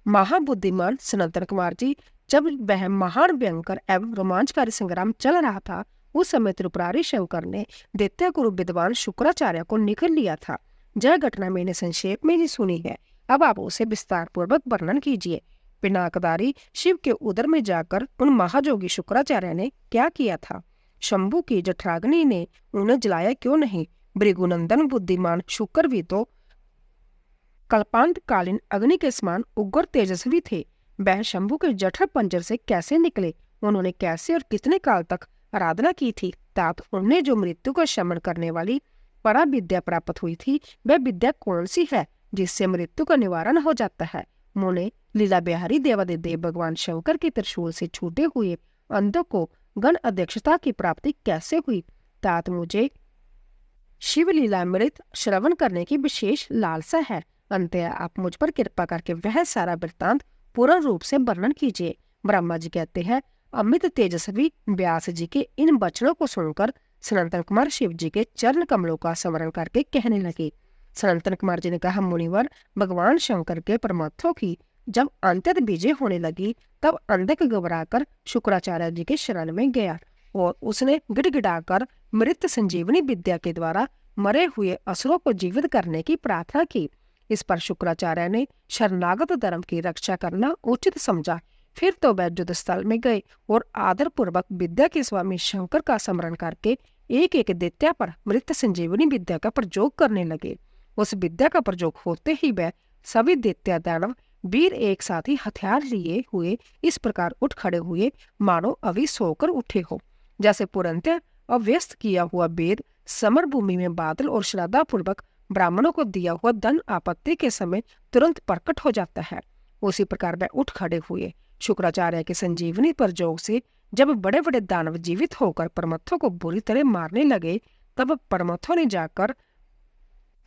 महाबुद्धिमान सनातन कुमार जी, जब वह महान भयंकर एवं रोमांचकारी संग्राम चल रहा था, उस समय त्रिपुरारी शंकर ने दैत्य गुरु विद्वान शुक्राचार्य को निकल लिया था। यह घटना मैंने संक्षेप में ही सुनी है, अब आप उसे विस्तार पूर्वक वर्णन कीजिए। पिनाकधारी शिव के उदर में जाकर उन महाजोगी शुक्राचार्य ने क्या किया था? शंभु की जठराग्नि ने उन्हें जलाया क्यों नहीं? भृगुनंदन बुद्धिमान शुक्र भी तो कल्पांत कालीन अग्नि के समान उग्र तेजस्वी थे। वह शंभु के जठर पंजर से कैसे निकले? उन्होंने कैसे और कितने काल तक आराधना की थी? तात उन्हें जो मृत्यु का शमन करने वाली परा विद्या प्राप्त हुई थी, वह विद्या कौन सी है जिससे मृत्यु का निवारण हो जाता है? मुने लीला बिहारी देवादिदेव भगवान शंकर के त्रिशूल से छूटे हुए अंधों को गण अध्यक्षता की प्राप्ति कैसे हुई? तात मुझे शिव लीलामृत श्रवण करने की विशेष लालसा है। अंततः आप मुझ पर कृपा करके वह सारा वृत्तांत पूर्ण रूप से वर्णन कीजिए। ब्रह्मा जी कहते हैं, अमित तेजस्वी व्यास जी के इन वचनों को सुनकर सनातन कुमार शिव जी के चरण कमलों का स्मरण करके कहने लगे। सनातन कुमार जी ने कहा, मुनिवर, भगवान शंकर के परमात्मा की जब अंत्यत विजय होने लगी, तब अंधक घबराकर शुक्राचार्य जी के शरण में गया और उसने गिड़गिड़ाकर मृत संजीवनी विद्या के द्वारा मरे हुए असुरों को जीवित करने की प्रार्थना की। इस पर शुक्राचार्य ने शरणागत धर्म की रक्षा करना उचित समझा। फिर तो वह युद्ध स्थल में गए और आदर पूर्वक विद्या के स्वामी शंकर का स्मरण करके एक एक दैत्य पर मृत संजीवनी विद्या का प्रयोग करने लगे। उस विद्या का प्रयोग होते ही वह सभी दैत्य दानव वीर एक साथ ही हथियार लिए हुए इस प्रकार उठ खड़े हुए मानो अभी सोकर उठे हो। जैसे पुरंत्य अव्यस्त किया हुआ वेद समर भूमि में बादल और श्रद्धा पूर्वक ब्राह्मणों को दिया हुआ धन आपत्ति के समय तुरंत प्रकट हो जाता है, उसी प्रकार वह उठ खड़े हुए। शुक्राचार्य के संजीवनी प्रयोग से जब बड़े बड़े दानव जीवित होकर परमत्थों को बुरी तरह मारने लगे, तब परमत्थों ने जाकर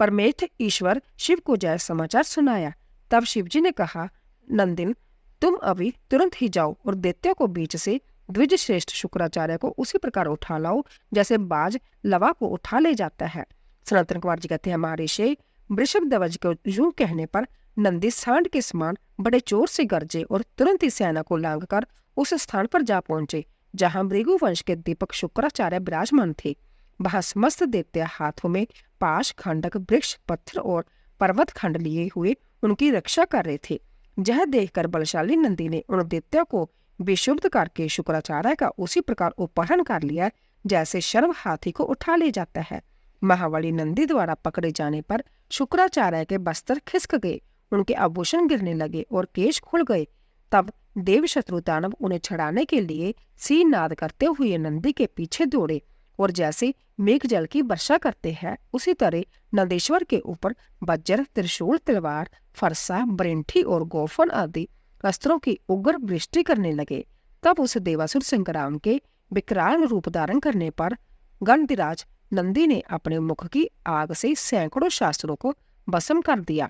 परमेष्ठ ईश्वर शिव को जय समाचार सुनाया। तब शिवजी ने कहा, नंदिन, तुम अभी तुरंत ही जाओ और दैत्यों को बीच से द्विज श्रेष्ठ शुक्राचार्य को उसी प्रकार उठा लाओ जैसे बाज लवा को उठा ले जाता है। सनातन कुमार जी कहते हैं, महर्षि वृषभ ध्वज को यूं कहने पर नंदी सांड के समान बड़े जोर से गरजे और तुरंत ही सेना को लांघकर उस स्थान पर जा पहुंचे जहां भृगु वंश के दीपक शुक्राचार्य विराजमान थे। वहां समस्त दैत्य हाथों में पाश, खंडक, वृक्ष, पत्थर और पर्वत खंड लिए हुए उनकी रक्षा कर रहे थे। यह देखकर बलशाली नंदी ने उन दैत्यों को विशुद्ध करके शुक्राचार्य का उसी प्रकार अपहरण कर लिया जैसे शर्व हाथी को उठा ले जाता है। महाबली नंदी द्वारा पकड़े जाने पर शुक्राचार्य के बस्तर खिसक गए, उनके आभूषण गिरने लगे और केश खुल गए। तब देव शत्रु दानव उन्हें छड़ाने के लिए सीन नाद करते हुए नंदी के पीछे दौड़े और जैसे मेघ जल की वर्षा करते हैं, उसी तरह नंदेश्वर के ऊपर वज्र, त्रिशूल, तलवार, फरसा, बरिंठी और गोफन आदि अस्त्रों की उग्र वृष्टि करने लगे। तब उस देवासुर संग्राम के विकराल रूप धारण करने पर गणधिराज नंदी ने अपने मुख की आग से सैकड़ों शास्त्रों को भस्म कर दिया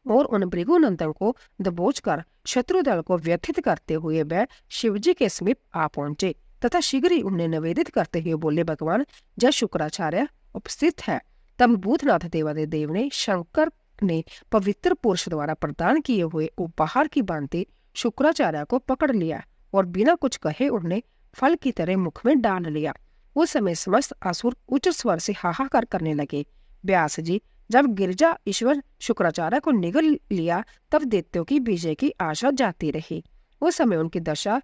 और उन भृगुनंदन को दबोच कर शत्रु दल को व्यथित करते हुए वह शिवजी के समीप आ पहुंचे तथा शीघ्र ही उन्हें निवेदित करते हुए बोले, भगवान, जय शुक्राचार्य उपस्थित है। तब भूतनाथ देवादिदेव ने शंकर ने पवित्र पुरुष द्वारा प्रदान किए हुए उपहार की भांति शुक्राचार्य को पकड़ लिया और बिना कुछ कहे उन्हें फल की तरह मुख में डाल लिया। उस समय समस्त असुर उच्च स्वर से हाहाकार करने लगे। व्यास जी, जब गिरजा ईश्वर शुक्राचार्य को निगल लिया, तब दैत्यों की विजय की आशा जाती रही। उस समय उनकी दशा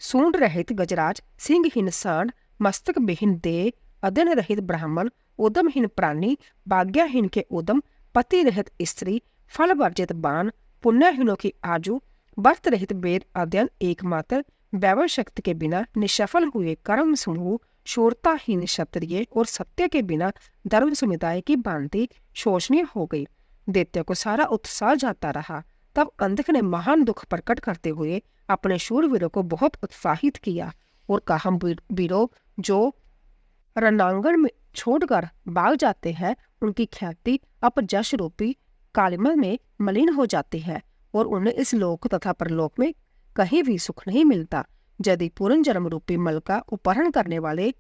सूंड रहित गजराज, सिंहहीन सांड, मस्तक विहीन देह, अध्ययन रहित ब्राह्मण, उदमहीन प्राणी, भाग्यहीन के उदम, पति रहित स्त्री, फल वर्जित बाण, पुण्यहीनों की आजू, व्रत रहित वेद अध्ययन एकमात्र, वैभव शक्ति के बिना निष्फल हुए कर्म समूह, शूरताहीन क्षत्रिय और सत्य के बिना धर्म समुदाय की भांति शोषणीय हो गई। दैत्य को सारा उत्साह जाता रहा। तब अंधक ने महान दुख प्रकट करते हुए अपने शूरवीरों को बहुत उत्साहित किया और कहा, वीरों, जो रणांगण में छोड़कर भाग जाते हैं, उनकी ख्याति अपजश रूपी कालिमा में मलिन हो जाती है। और उन्हें इस लोक तथा परलोक में कहीं भी सुख नहीं मिलता। यदि पूर्ण जन्म रूपी मल का उपहरण करने वाले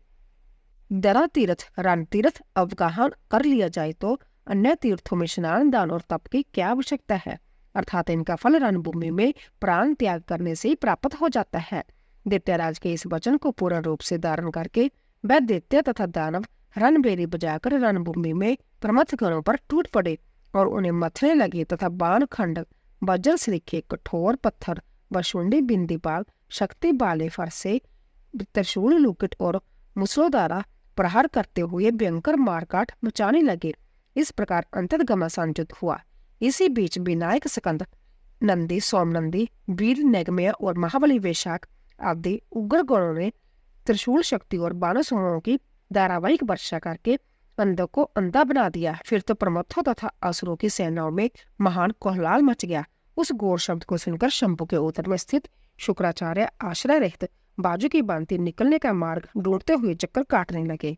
दरा तीर्थ रण तीर्थ अवगाहन कर लिया जाए तो अन्य तीर्थों में स्नान दान और तप की क्या आवश्यकता है, अर्थात इनका फल रणभूमि में प्राण त्याग करने से ही प्राप्त हो जाता है। दैत्यराज के इस वचन को पूर्ण रूप से धारण करके वह दैत्य तथा दानव रणबेरी बजाकर रणभूमि में प्रमथ गणों पर टूट पड़े और उन्हें मथने लगे तथा बाण खंड वज्र सरीखे कठोर पत्थर वशुंडी बिंदी बाल शक्ति बाले फरसे त्रिशूल लुकट और मुसलों द्वारा प्रहार करते हुए भयंकर मारकाट मचाने लगे। इस प्रकार अंतर्गमा संयुक्त हुआ। इसी बीच विनायक स्कंद नंदी सोमनंदी वीर नेगमय और महाबली वैशाख आदि उग्र गणों ने त्रिशूल शक्ति और बाण समूहों की धारावाहिक वर्षा करके अंधों को अंधा बना दिया। फिर तो प्रमथों तथा असुरों की सेनाओं में महान कोहलाल मच गया। उस घोर शब्द को सुनकर शंभु के उत्तर में स्थित शुक्राचार्य आश्रय रहित बाजू की बांति निकलने का मार्ग ढूंढते हुए चक्कर काटने लगे।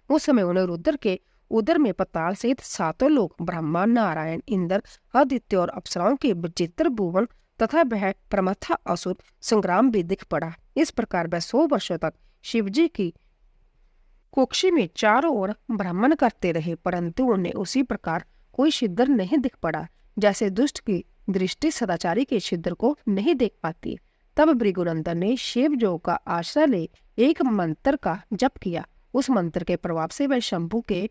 उस समय उन्हें रुद्र के उदर में पताल सहित सातों लोग ब्रह्मा नारायण इंद्र आदित्य और अप्सराओं के विचित्र भुवन तथा वह प्रमथा असुर संग्राम भी दिख पड़ा। इस प्रकार वह 100 वर्षों तक शिवजी की कुक्षी में चारों ओर भ्रमण करते रहे, परंतु उन्हें उसी प्रकार कोई छिद्र नहीं दिख पड़ा जैसे दुष्ट की दृष्टि सदाचारी के छिद्र को नहीं देख पाती। तब भृगुनंदन ने शिव जो का आश्रय ले एक मंत्र का जप किया। उस मंत्र के प्रभाव से वह शंभु के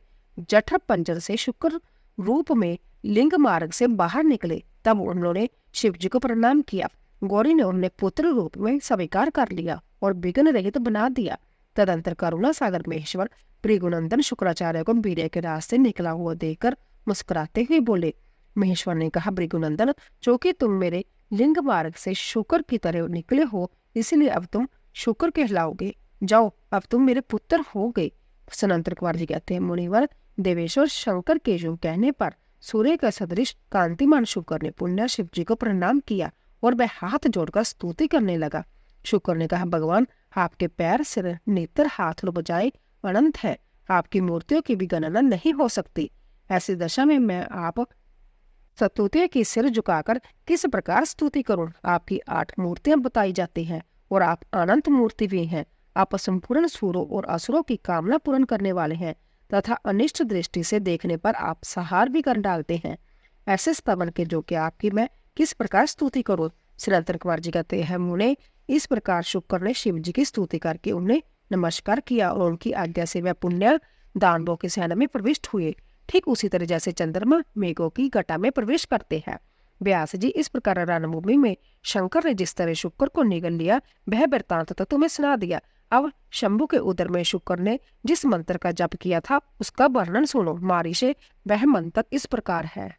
जठर पंजर से शुक्र रूप में लिंग मार्ग से बाहर निकले। तब उन्होंने शिव जी को प्रणाम किया। गौरी ने उन्हें पुत्र रूप में स्वीकार कर लिया और विघ्न रहित बना दिया। तदंतर करुणा सागर महेश्वर भृगुनंदन शुक्राचार्य को वीर्य के रास्ते निकला हुआ देखकर मुस्कुराते हुए बोले। महेश्वर ने कहा, भृगुनंदन, चूंकि तुम मेरे लिंग मार्ग से शुक्र की तरह निकले हो, इसलिए अब तुम शुक्र कहलाओगे। जाओ, अब तुम मेरे पुत्र हो गए। सनंतर कुमार जी कहते हैं, मुनिवर देवेश्वर शंकर के यूं कहने पर सूर्य का सदृश कांतिमान शुक्र ने पुण्य शिव जी को प्रणाम किया और वह हाथ जोड़कर स्तुति करने लगा। शुक्र ने कहा, भगवान, आपके पैर सिर नेत्र हाथ लो बजाय अनंत है। आपकी मूर्तियों की भी गणना नहीं हो सकती। ऐसी दशा में मैं आप स्तुतियों की सिर झुकाकर किस प्रकार स्तुति करूं? आपकी 8 मूर्तियां बताई जाती हैं और आप अनंत मूर्ति भी हैं। आप संपूर्ण सूरों और असुरों की कामना पूर्ण करने वाले हैं तथा अनिष्ट दृष्टि से देखने पर आप सहार भी कर डालते हैं। ऐसे स्तवन के जो कि आपकी मैं किस प्रकार स्तुति करूं? सनातन कुमार जी कहते हैं, मुने, इस प्रकार शुक्र ने शिव जी की स्तुति करके उन्हें नमस्कार किया और उनकी आज्ञा से वह पुण्य दानवों की सेना में प्रविष्ट हुए, ठीक उसी तरह जैसे चंद्रमा मेघों की घटा में प्रवेश करते हैं। व्यास जी, इस प्रकार रणभूमि में शंकर ने जिस तरह शुक्र को निगल लिया वह वृत्तांत तो तुम्हें सुना दिया। अब शंभु के उदर में शुक्र ने जिस मंत्र का जप किया था उसका वर्णन सुनो। मारिशे वह मंत्र इस प्रकार है।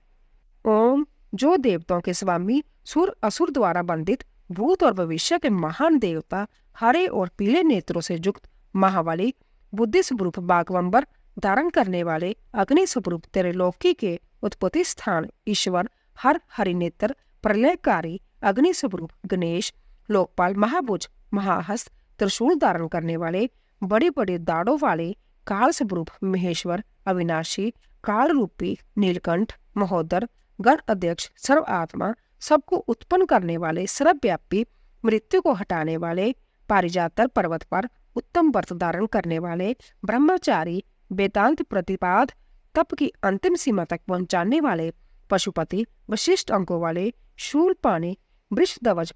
ओम, जो देवताओं के स्वामी सुर असुर द्वारा बंदित भूत और भविष्य के महान देवता, हरे और पीले नेत्रों से युक्त महाबली, बुद्धि स्वरूप बागवंबर धारण करने वाले, अग्नि स्वरूप त्रिलोकी के उत्पत्ति स्थान ईश्वर, हर हरिनेत्र, प्रलयकारी, अग्नि स्वरूप गणेश, लोकपाल, महाभुज, महाहस्त, त्रिशूल धारण करने वाले, बड़े बड़े दाढ़ों वाले, काल स्वरूप महेश्वर, अविनाशी, काल रूपी नीलकंठ, महोदर, गण अध्यक्ष, सर्व आत्मा, सबको उत्पन्न करने वाले, सर्वव्यापी, मृत्यु को हटाने वाले, पारिजातर पर्वत पर उत्तम व्रत धारण करने वाले, ब्रह्मचारी, वेदांत प्रतिपाद, तप की अंतिम सीमा तक पहुंचाने वाले, पशुपति, विशिष्ट अंकों वाले, शूल पानी, वृषध्वज,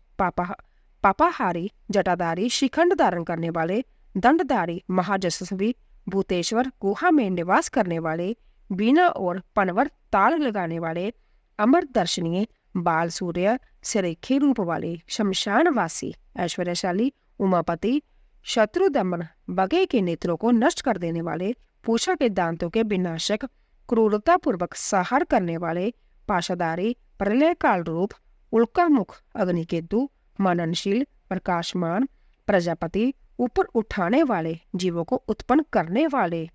पापाहारी, जटाधारी, शिखंड धारण करने वाले, दंडधारी, महाजस्वी, भूतेश्वर, गुहा में निवास करने वाले, बीना और पनवर ताल लगाने वाले, अमर दर्शनीय, बाल सूर्य, सिरेखी रूप वाले, शमशानवासी, ऐश्वर्यशाली, उमापति, शत्रु दमन, बगे के नेत्रों को नष्ट कर देने वाले, पूषा के दांतों के विनाशक, क्रूरता पूर्वक संहार करने वाले, पाशाधारी, प्रलय काल रूप, उल्का मुख, अग्निकेतु, मननशील, प्रकाशमान, प्रजापति, ऊपर उठाने वाले, जीवों को उत्पन्न करने वाले,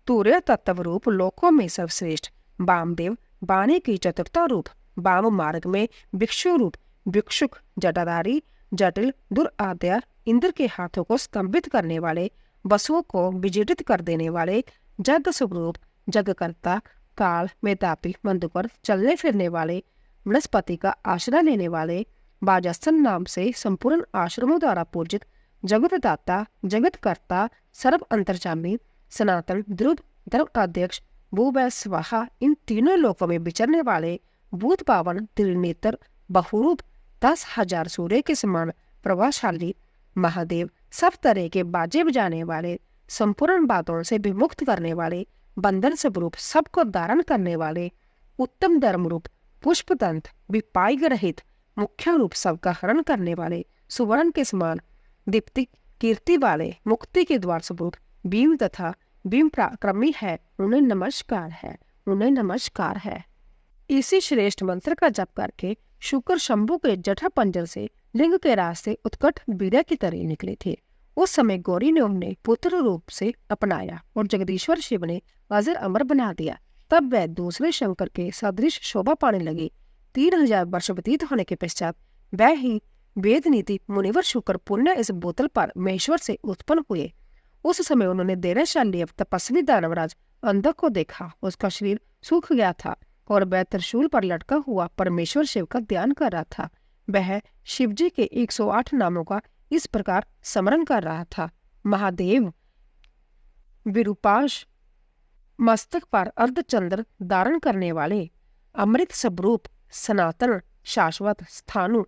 तूर्य तत्व रूप, लोकों में सर्वश्रेष्ठ, वामदेव, बाणी की चतुरता रूप, वाम मार्ग में भिक्षु रूप, भिक्षुक, जटाधारी, जटिल, दुराध्याय, इंद्र के हाथों को स्तंभित करने वाले, वसुओं को विजेडित कर देने वाले, जग स्वरूप, जगकर्ता, काल में तापी, मंदुकर, चलने फिरने वाले, बृहस्पति का आश्रय लेने वाले बाजासन नाम से संपूर्ण आश्रमों द्वारा पूजित जगतदाता, जगतकर्ता, सर्व अंतर्जामी, सनातन, ध्रुव, धर्म अध्यक्ष, भूवै स्वाहा, इन तीनों लोकों में विचरने वाले भूत पावन, त्रिनेत्र, बहुरूप, 10,000 सूर्य के समान प्रभावशाली महादेव, सब तरह के बाजे बजाने वाले, संपूर्ण बातों से विमुक्त करने वाले, बंधन स्वरूप, सबको धारण करने वाले, उत्तम धर्म रूप, पुष्पदंत, विपायग रहित, मुख्य रूप, सबका हरण करने वाले, सुवर्ण के समान दीप्ति कीर्ति वाले, मुक्ति के द्वार स्वरूप, भीम तथा भीम पराक्रमी है, उन्हें नमस्कार है, उन्हें नमस्कार है। इसी श्रेष्ठ मंत्र का जप करके शुक्र शंभु के जठर पंजर से लिंग के रास्ते उत्कट वीर्य की तरह निकले थे। उस समय गौरी ने उन्हें पुत्र रूप से अपनाया और जगदीश्वर शिव ने अजर अमर बना दिया। तब वह दूसरे शंकर के सदृश शोभा पाने लगे। 3000 वर्ष व्यतीत होने के पश्चात वह ही वेद नीति मुनिवर शुक्र पुण्य इस बोतल पर महेश्वर से उत्पन्न हुए। उस समय उन्होंने देरशाली तपस्वी दानवराज अंधक को देखा। उसका शरीर सूख गया था और वह त्रिशूल पर लटका हुआ परमेश्वर शिव का ध्यान कर रहा था। वह शिव जी के 108 नामों का इस प्रकार स्मरण कर रहा था। महादेव विरूपाश, मस्तक पर अर्धचंद्र धारण करने वाले, अमृत स्वरूप, सनातन, शाश्वत, स्थाणु,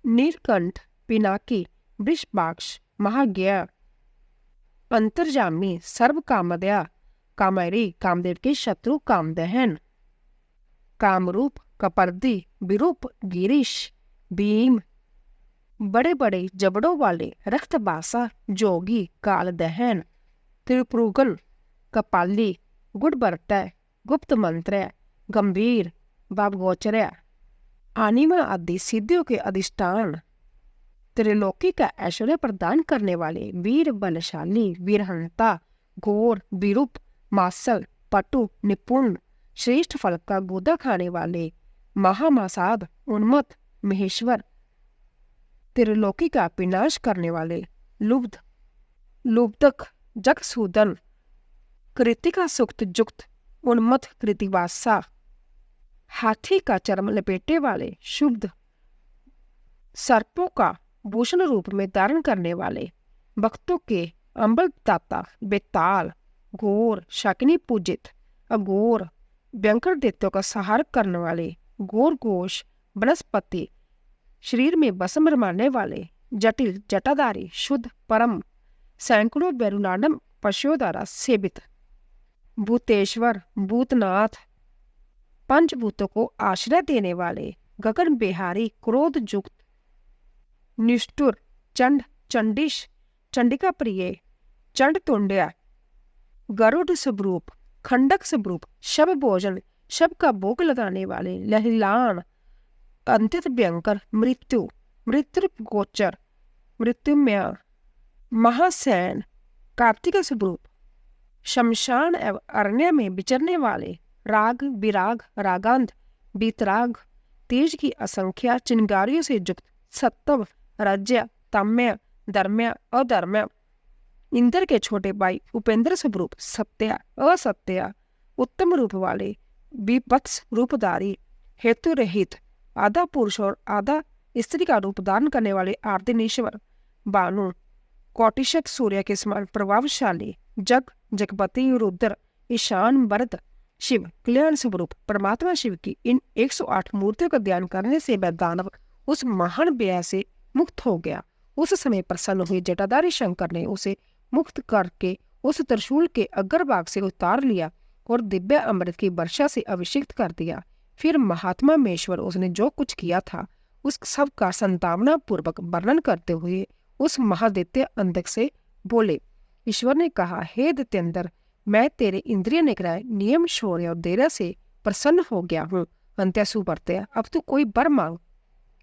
नीलकंठ, पिनाकी, वृषभाक्ष, महाज्ञ, अंतर्जामी, सर्व कामदया, कामैरी, कामदेव के शत्रु, कामदहन, कामरूप, कपर्दी, विरूप, गिरीश, भीम, बड़े बड़े जबड़ों वाले, रक्तबासा, जोगी, कालदहन, त्रिपुगल, कपाली, गुड़बरटय, गुप्त मंत्र, गंभीर, बाबगोचर्य, आनिमा आदि सिद्धियों के अधिष्ठान, त्रिलोकी का ऐश्वर्य प्रदान करने वाले, वीर बलशाली, वीरहंता, घोर, विरूप, मासल, पटु, निपुण, श्रेष्ठ फल का गोदा खाने वाले, महामासाद, उन्मत्त, महेश्वर, त्रिलोकी का विनाश करने वाले, लुब्ध, लुब्धक, जगसूदन, कृतिका सुक्त जुक्त, उन्मत्त, कृतिवासा, हाथी का चर्म लपेटे वाले, शुद्ध, सर्पों का भूषण रूप में धारण करने वाले, भक्तों के अम्बलदाता, बेताल, घोर, शकिनी पूजित, अघोर, भयंकर दैत्यों का संहार करने वाले, घोर घोष, बृहस्पति, शरीर में बसम रमाने वाले, जटिल, जटाधारी, शुद्ध, परम, सैकड़ों बैरुलाडम पशुओं द्वारा सेवित, भूतेश्वर, भूतनाथ, पंचभूतों को आश्रय देने वाले, गगन बिहारी, क्रोध युक्त, निष्ठुर, चंड, चंडिश, चंडिका प्रिय, चंड तुंड्या, गरुड़ स्वरूप, खंडक स्वरूप, शब भोजन, शब का भोग लगाने वाले, लहिलान, अंत्यत भयंकर, मृत्यु, मृत्यु गोचर, मृत्युमय, महासैन, कार्तिक स्वरूप, शमशान एवं अरण्य में विचरने वाले, राग, विराग, रागांध, बीतराग, तेज की असंख्या चिंगारियों से युक्त, सत्तव, रज्य, तम्य, धर्म्य, अधर्म्य, इंद्र के छोटे भाई, उपेंद्र स्वरूप, सत्या, असत्या, उत्तम रूप वाले, विपत्स रूपधारी, हेतु रहित, आधा पुरुष और आधा स्त्री का रूप धारण करने वाले, आर्दिनेश्वर, बानु, कौटिशक, सूर्य के समान प्रभावशाली, जग, जगपति, रुद्र, ईशान, वरद, शिव, कल्याण स्वरूप, परमात्मा शिव की इन 108 मूर्तियों का ध्यान करने से वह दानव उस महान व्यय से मुक्त हो गया। उस समय प्रसन्न हुए जटाधारी शंकर ने उसे मुक्त करके उस त्रिशूल के अग्रभाग से उतार लिया और दिव्य अमृत की वर्षा से अभिषेक कर दिया। फिर महात्मा महेश्वर उसने जो कुछ किया था उस सब का संतावना पूर्वक वर्णन करते हुए उस महादैत्य अंधक से बोले। ईश्वर ने कहा, हे दैत्येंद्र, मैं तेरे इंद्रिय निग्रह, नियम, शौर्य और धैर्य से प्रसन्न हो गया हूँ। अंत्यासु वर्त्य, अब तू कोई वर मांग।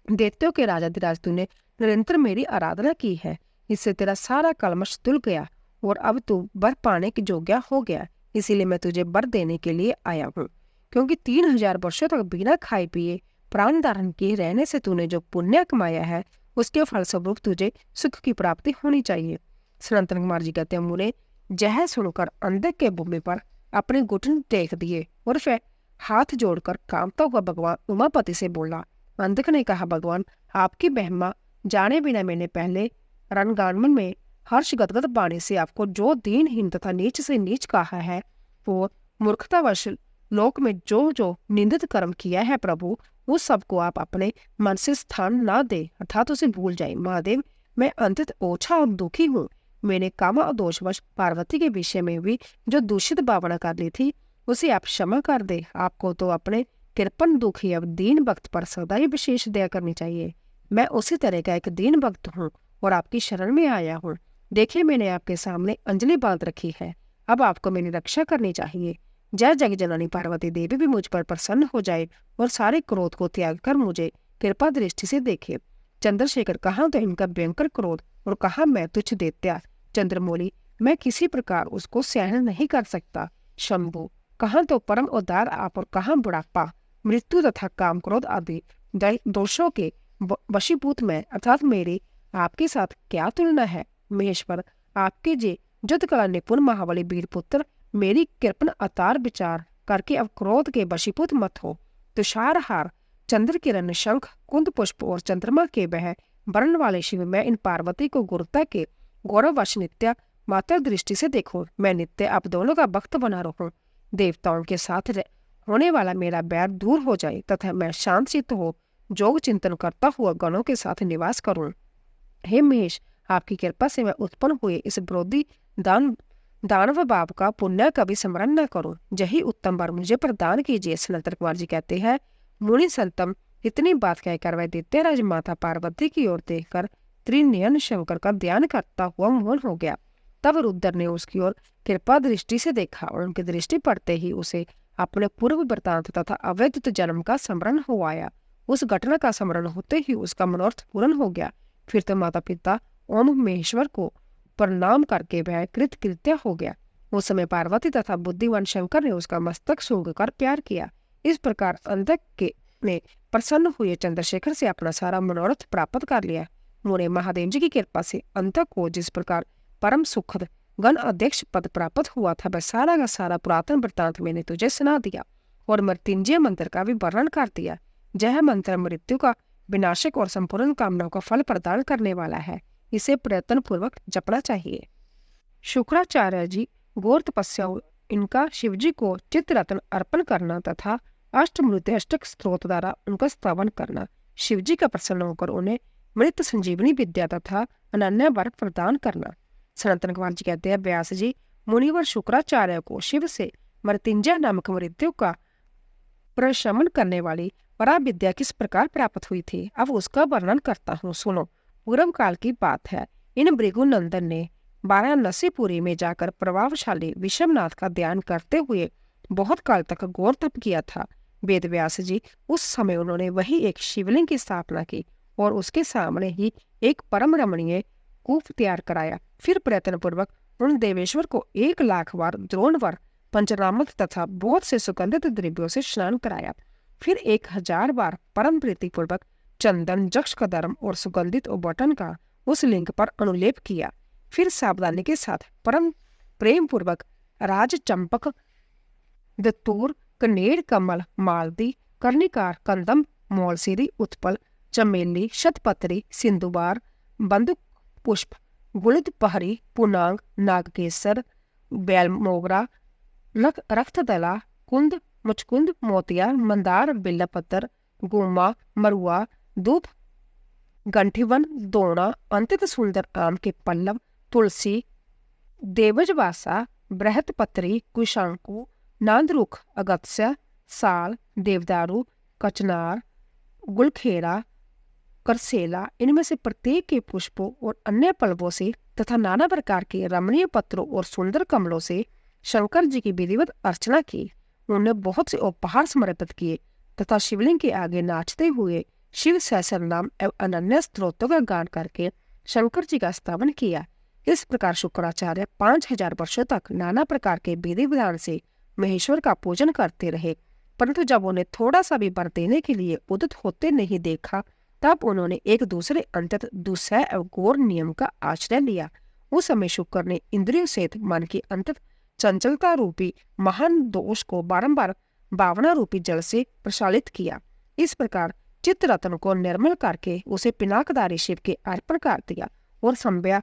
दैत्यों के राजाधिराज, तूने निरंतर मेरी आराधना की है, इससे तेरा सारा कलमश धुल गया और अब तू वर पाने की योग्य हो गया। इसीलिए मैं तुझे वर देने के लिए आया हूँ, क्योंकि 3000 वर्षों तक बिना खाए पिए प्राण धारण किए रहने से तूने जो पुण्य कमाया है उसके फलस्वरूप तुझे सुख की प्राप्ति होनी चाहिए। सनातन कुमार जी कहते हैं, मुने यह सुनकर अंधक के भूमि पर अपने घुटन टेक दिए और फिर हाथ जोड़कर कांपता हुआ भगवान उमापति से बोला। अंधक ने कहा, भगवान आपकी महिमा जाने बिना मैंने पहले रणगांगन में हर्ष गदगद बाणी से आपको जो दीनहीन तथा नीच से नीच कहा है, वो मूर्खतावश लोक में जो जो निंदित कर्म किया है प्रभु, उस सबको आप अपने मन से स्थान ना दे, अर्थात उसे भूल जाए। महादेव, मैं अंतत ओछा और दुखी हूँ। मैंने कामा और दोषवश पार्वती के विषय में भी जो दूषित भावना कर ली थी, उसे आप क्षमा कर दे। आपको तो अपने कृपण दुखी अब दीन भक्त पर सदा ही विशेष दया करनी चाहिए। मैं उसी तरह का एक दीन भक्त हूँ और आपकी शरण में आया हूँ। देखिए, मैंने आपके सामने अंजलि बांध रखी है, अब आपको मेरी रक्षा करनी चाहिए। जय जग जननी पार्वती देवी भी मुझ पर प्रसन्न हो जाए और सारे क्रोध को त्याग कर मुझे कृपा दृष्टि से देखे। चंद्रशेखर, कहाँ तो इनका भयंकर क्रोध और कहाँ मैं तुच्छ दैत्य। चंद्रमौली, मैं किसी प्रकार उसको सहन नहीं कर सकता। शंभु, कहाँ तो परम उदार आप और कहाँ बुढ़ापा, मृत्यु तथा काम क्रोध आदि दोषों के वशीभूत में, अर्थात मेरी आपके साथ क्या तुलना है। महेश्वर, आपके जे युद्ध कला निपुण महाबली वीर पुत्र, मेरी कृपण अतार विचार करके अब क्रोध के वशीभूत मत हो। तुषारहार, चंद्र किरण, शंख, कुंद पुष्प और चंद्रमा के वह वर्ण वाले शिव, मैं इन पार्वती को गुरुता के गौरववश नित्य माता दृष्टि से देखो। मैं नित्य आप दोनों का भक्त बना रहूं। देवताओं के साथ होने वाला मेरा बैर दूर हो जाए तथा मैं शांत चित्त हो योग चिंतन करता हुआ गणों के साथ निवास करूं। हे महेश, आपकी कृपा से मैं उत्पन्न हुए इस विरोधी दानव बाप का पुण्य कभी स्मरण न करूं। यही उत्तम वर मुझे प्रदान कीजिए। सनातन कुमार जी कहते हैं, मुनि संतम इतनी बात कहकर वह दैत्यराज माता पार्वती की ओर देखकर त्रिनयन शंकर का ध्यान करता हुआ मौन हो गया। तब रुद्र ने उसकी ओर कृपा दृष्टि से देखा और उनकी दृष्टि पड़ते ही उसे अपने पूर्व वृत्तांत तथा अवैध जन्म का स्मरण हो आया। उस घटना का स्मरण होते ही उसका मनोरथ पूर्ण हो गया। फिर तो माता पिता ओम महेश्वर को प्रणाम करके वह कृतकृत्य हो गया। उस समय पार्वती तथा बुद्धिमान शंकर ने उसका मस्तक सूंघ कर प्यार किया। इस प्रकार अंधक के ने प्रसन्न हुए चंद्रशेखर से अपना सारा मनोरथ प्राप्त कर लिया। मुने महादेव जी की कृपा से अंधक को जिस प्रकार परम सुखद गण अध्यक्ष पद प्राप्त हुआ था, वह सारा का सारा पुरातन वृत्तांत मैंने तुझे सुना दिया और मृत्युंजय मंत्र का भी वर्णन कर दिया। यह मंत्र मृत्यु का विनाशक और संपूर्ण कामनाओं का फल प्रदान करने वाला है। इसे प्रयत्न पूर्वक जपना चाहिए। शुक्राचार्य जी घोर तपस्या, इनका शिवजी को चित्तरत्न अर्पण करना तथा अष्टमृत्यष्टक स्त्रोत द्वारा उनका स्तवन करना, शिवजी का प्रसन्न होकर उन्हें मृत संजीवनी विद्या तथा अनन्य वर प्रदान करना। सनातन कुमार जी कहते हैं, व्यास जी, मुनिवर शुक्राचार्य को शिव से मृत्युंजय नामक मृत्यु का प्रशमन करने वाली परा विद्या किस प्रकार प्राप्त हुई थी, अब उसका वर्णन करता हूँ, सुनो। पूर्व काल की बात है। इन भृगुनंदन ने वाराणसीपुरी में जाकर प्रभावशाली विषमनाथ का ध्यान करते हुए बहुत काल तक घोर तप किया था। वेद व्यास जी, उस समय उन्होंने वही एक शिवलिंग की स्थापना की और उसके सामने ही एक परम रमणीय कूप तैयार कराया। फिर प्रयत्न पूर्वक उन देवेश्वर को 1,00,000 बार द्रोणवर, पंचनामक तथा बहुत से सुगंधित द्रव्यों से स्नान कराया। फिर 1,000 बार परम प्रीति पूर्वक चंदन, जक्ष कदर्म और सुगंधित बटन का उस लिंग पर अनुलेप किया। फिर सावधानी के साथ परम प्रेम पूर्वक राज चंपक, दत्तूर, कनेर, कमल, मालती, कर्णिकार, कंदम, मोलसीरी, उत्पल, चमेली, शतपत्री, सिंधुबार, बंदुक पुष्प, गुलित पहरी, पुनांग, नागकेसर, बैल मोगरा, रक्तदला, कुंद, मुचकुंद, मोतिया, मंदार, बिल्लपत्र, गुमा, मरुआ, दूध, गंठीवन, दोना, अंतित सुंदर आम के पल्लव, तुलसी, देवजवासा, बृहतपत्री, कुशांकु, नांदरुख, अगत्स्य, साल, देवदारू, कचनार, गुलखेरा, करसेला, इनमें से प्रत्येक के पुष्पों और अन्य पल्लवों से तथा नाना प्रकार के रमणीय पत्रों और सुंदर कमलों से शंकर जी की विधिवत अर्चना की। उन्होंने बहुत से उपहार समर्पित किए तथा शिवलिंग के आगे नाचते हुए शिव सहस्र नाम एवं अनन्य स्तोत्रों का गान करके शंकर जी का स्तवन किया। इस प्रकार शुक्राचार्य 5,000 वर्षों तक नाना प्रकार के विधि विधान से महेश्वर का पूजन करते रहे, परंतु जब उन्हें थोड़ा सा भी वर देने के लिए उदित होते नहीं देखा, तब उन्होंने एक दूसरे अंतत दुस्सह एवं घोर नियम का आश्रय लिया। उस समय शुक्र ने इंद्रियों सहित मन की अंतत चंचलता रूपी महान दोष को बारंबार भावना रूपी जल से प्रक्षालित किया। इस प्रकार चित्त रत्न को निर्मल करके उसे पिनाकधारी शिव के अर्पण कर दिया और संभ्या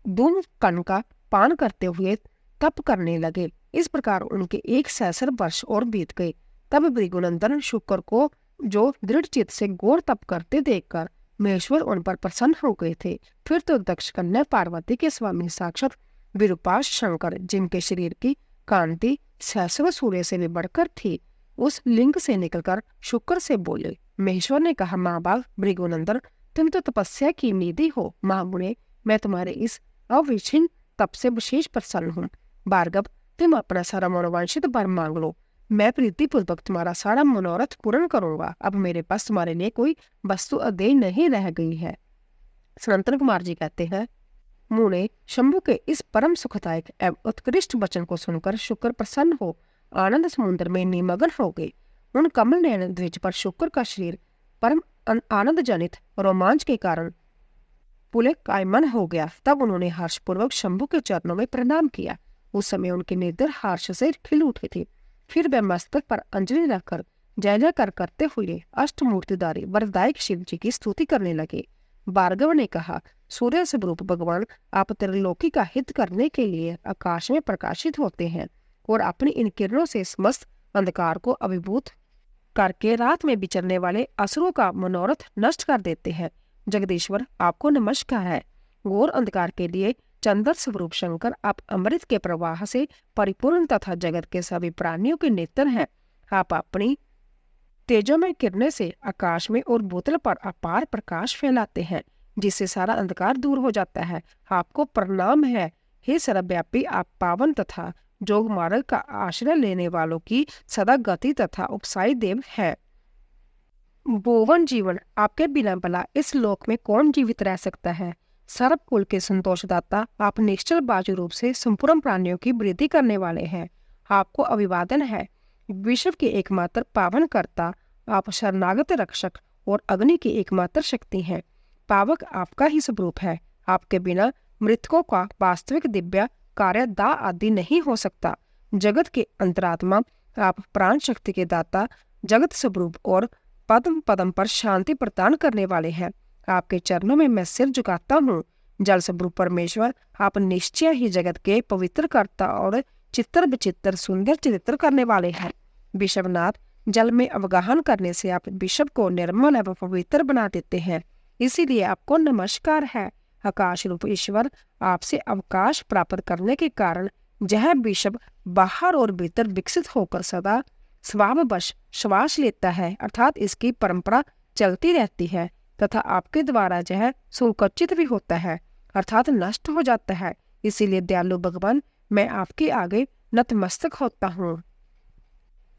धूम कण का पान करते हुए तप करने लगे। इस प्रकार उनके 1 सहस्र वर्ष और बीत गए। तब भृगुनंदन शुक्र को जो दृढ़ चित्त से घोर तप करते देखकर महेश्वर उन पर प्रसन्न हो गए थे। फिर तो दक्ष कन्या पार्वती के स्वामी साक्षात विरूपाक्ष शंकर, जिनके शरीर की कांति सहस्रों सूर्य से भी बढ़कर थी, उस लिंग से निकलकर शुक्र से बोले। महेश्वर ने कहा, माँ बाप भृगुनंदन, तुम तो तपस्या की निधि हो। महामुने, मैं तुम्हारे इस अविच्छिन्न तप से विशेष प्रसन्न हूँ। भार्गव, तुम अपना सारा मनोवांछित वर मांग लो, मैं प्रीतिपूर्वक तुम्हारा सारा मनोरथ पूर्ण करूंगा। अब मेरे पास तुम्हारे लिए कोई वस्तु अदेय नहीं रह गई है। सनातन कुमार जी कहते हैं, मुने शंभु के इस परम सुखदायक एवं उत्कृष्ट वचन को सुनकर शुक्र प्रसन्न हो आनंद समुद्र में निमग्न हो गए। उन कमल नयन द्विज पर शुक्र का शरीर परम आनंद जनित रोमांच के कारण पुलकायमान हो गया। तब उन्होंने हर्षपूर्वक शंभु के चरणों में प्रणाम किया। उस समय उनके नेत्र हर्ष से खिल उठे थे। फिर वे मस्तक पर अंजलि रखकर जय जयकार करते हुए अष्टमूर्तिधारी वरदायक शिव जी की स्तुति करने लगे। भार्गव ने कहा, सूर्य स्वरूप भगवान, आप त्रिलोकी का हित करने के लिए आकाश में प्रकाशित होते हैं और अपनी इन किरणों से समस्त अंधकार को अभिभूत करके रात में विचरने वाले असुरों का मनोरथ नष्ट कर देते हैं। जगदीश्वर, आपको नमस्कार है। घोर अंधकार के लिए चंद्र स्वरूप शंकर, आप अमृत के प्रवाह से परिपूर्ण तथा जगत के सभी प्राणियों के नेत्र हैं। आप अपनी तेजोमय किरणें से आकाश में और भूतल पर अपार प्रकाश फैलाते हैं, जिससे सारा अंधकार दूर हो जाता है। आपको प्रणाम है। हे सर्वव्यापी, आप पावन तथा जोग मार्ग का आश्रय लेने वालों की सदा गति तथा उपसाई देव है। भुवन जीवन, आपके बिना भला इस लोक में कौन जीवित रह सकता है। सर्व कुल के संतोषदाता, आप निश्चल बाजू रूप से संपूर्ण प्राणियों की वृद्धि करने वाले हैं। आपको अभिवादन है। विश्व के एकमात्र पावन कर्ता, आप शरणागत रक्षक और अग्नि की एकमात्र शक्ति हैं। पावक आपका ही स्वरूप है। आपके बिना मृतकों का वास्तविक दिव्य कार्य दा आदि नहीं हो सकता। जगत के अंतरात्मा, आप प्राण शक्ति के दाता, जगत स्वरूप और पद्म पद्म पर शांति प्रदान करने वाले हैं। आपके चरणों में मैं सिर झुकाता हूँ। जल स्वरूप परमेश्वर, आप निश्चय ही जगत के पवित्र कर्ता और चित्र विचित्र सुंदर चरित्र करने वाले हैं। विषवनाथ, जल में अवगाहन करने से आप विषव को निर्मल एवं पवित्र बना देते हैं, इसीलिए आपको नमस्कार है। आकाश रूप ईश्वर, आपसे अवकाश प्राप्त करने के कारण यह विषव बाहर और भीतर विकसित होकर सदा स्वभाववश श्वास लेता है, अर्थात इसकी परंपरा चलती रहती है तथा आपके द्वारा यह सुकच्चित भी होता है, अर्थात नष्ट हो जाता है। इसीलिए दयालु भगवान, मैं आपके आगे नतमस्तक होता हूँ।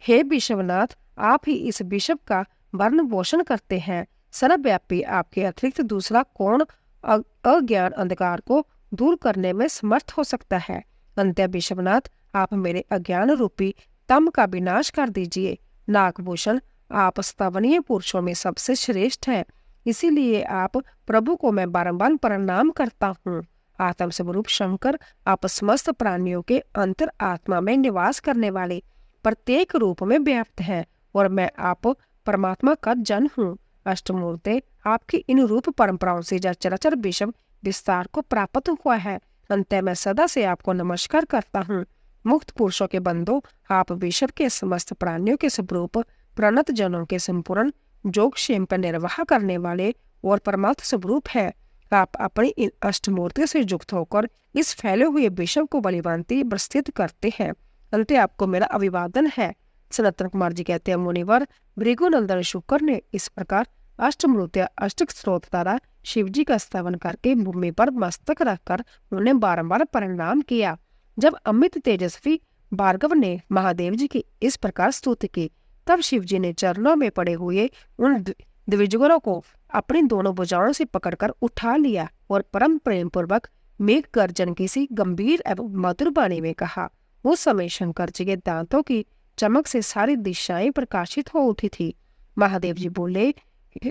हे विश्वनाथ, आप ही इस विश्व का वर्ण पोषण करते हैं। सर्वव्यापी, आपके अतिरिक्त दूसरा कौन अज्ञान अंधकार को दूर करने में समर्थ हो सकता है। अंत्य विश्वनाथ, आप मेरे अज्ञान रूपी तम का विनाश कर दीजिए। नागभूषण, आप स्तवनीय पुरुषों में सबसे श्रेष्ठ हैं, इसीलिए आप प्रभु को मैं बारंबार प्रणाम करता हूँ। आत्म स्वरूप शंकर, आप समस्त प्राणियों के अंतर आत्मा में निवास करने वाले प्रत्येक रूप में व्याप्त हैं और मैं आप परमात्मा का जन हूँ। अष्टमूर्ते, आपकी इन रूप परंपराओं से चराचर विश्व विस्तार को प्राप्त हुआ है। अंत मैं सदा से आपको नमस्कार करता हूँ। मुक्त पुरुषों के बंधु, आप विश्व के समस्त प्राणियों के स्वरूप प्रणत जनों के संपूर्ण जोग क्षेम पर निर्वाह करने वाले और परमात्म स्वरूप है। आप अपनी इन अष्टमूर्तियों से युक्त होकर इस फैले हुए विश्व को बलिभांति विस्तृत करते हैं। अंत आपको मेरा अभिवादन है। सनातन कुमार जी कहते हैं, मुनिवर, भृगुनंदन शुक्र ने इस प्रकार अष्टमूर्तियां अष्टक स्रोत द्वारा शिव जी का स्तवन करके भूमि पर मस्तक रखकर उन्हें बारंबार प्रणाम किया। जब अमित तेजस्वी भार्गव ने महादेव जी की इस प्रकार स्तुति की, तब शिव जी ने चरणों में पड़े हुए उन द्विजगणों को अपनी दोनों भुजाओं से पकड़कर उठा लिया और परम प्रेम पूर्वक मेघ गर्जन की सी गंभीर एवं मधुर वाणी में कहा। उस समय शंकर जी के दांतों की चमक से सारी दिशाएं प्रकाशित हो उठी थी। महादेव जी बोले,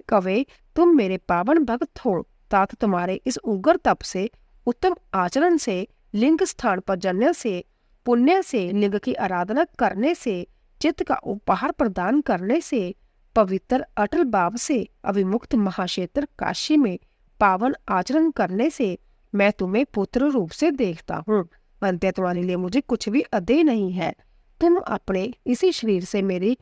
कवे, तुम मेरे पावन भक्त हो, तात तुम्हारे इस उग्र तप से, उत्तम आचरण से, लिंग स्थान पर जन्य से, पुण्य से, लिंग की आराधना करने से, चित्त का उपहार प्रदान करने से पवित्र अटल भाव से अभिमुक्त महाक्षेत्र काशी में पावन आचरण करने से मैं तुम्हें पुत्र रूप से देखता हूँ। अंत्य तुम्हारे लिए मुझे कुछ भी अदेय नहीं है। तुम अपने इसी शरीर से मेरी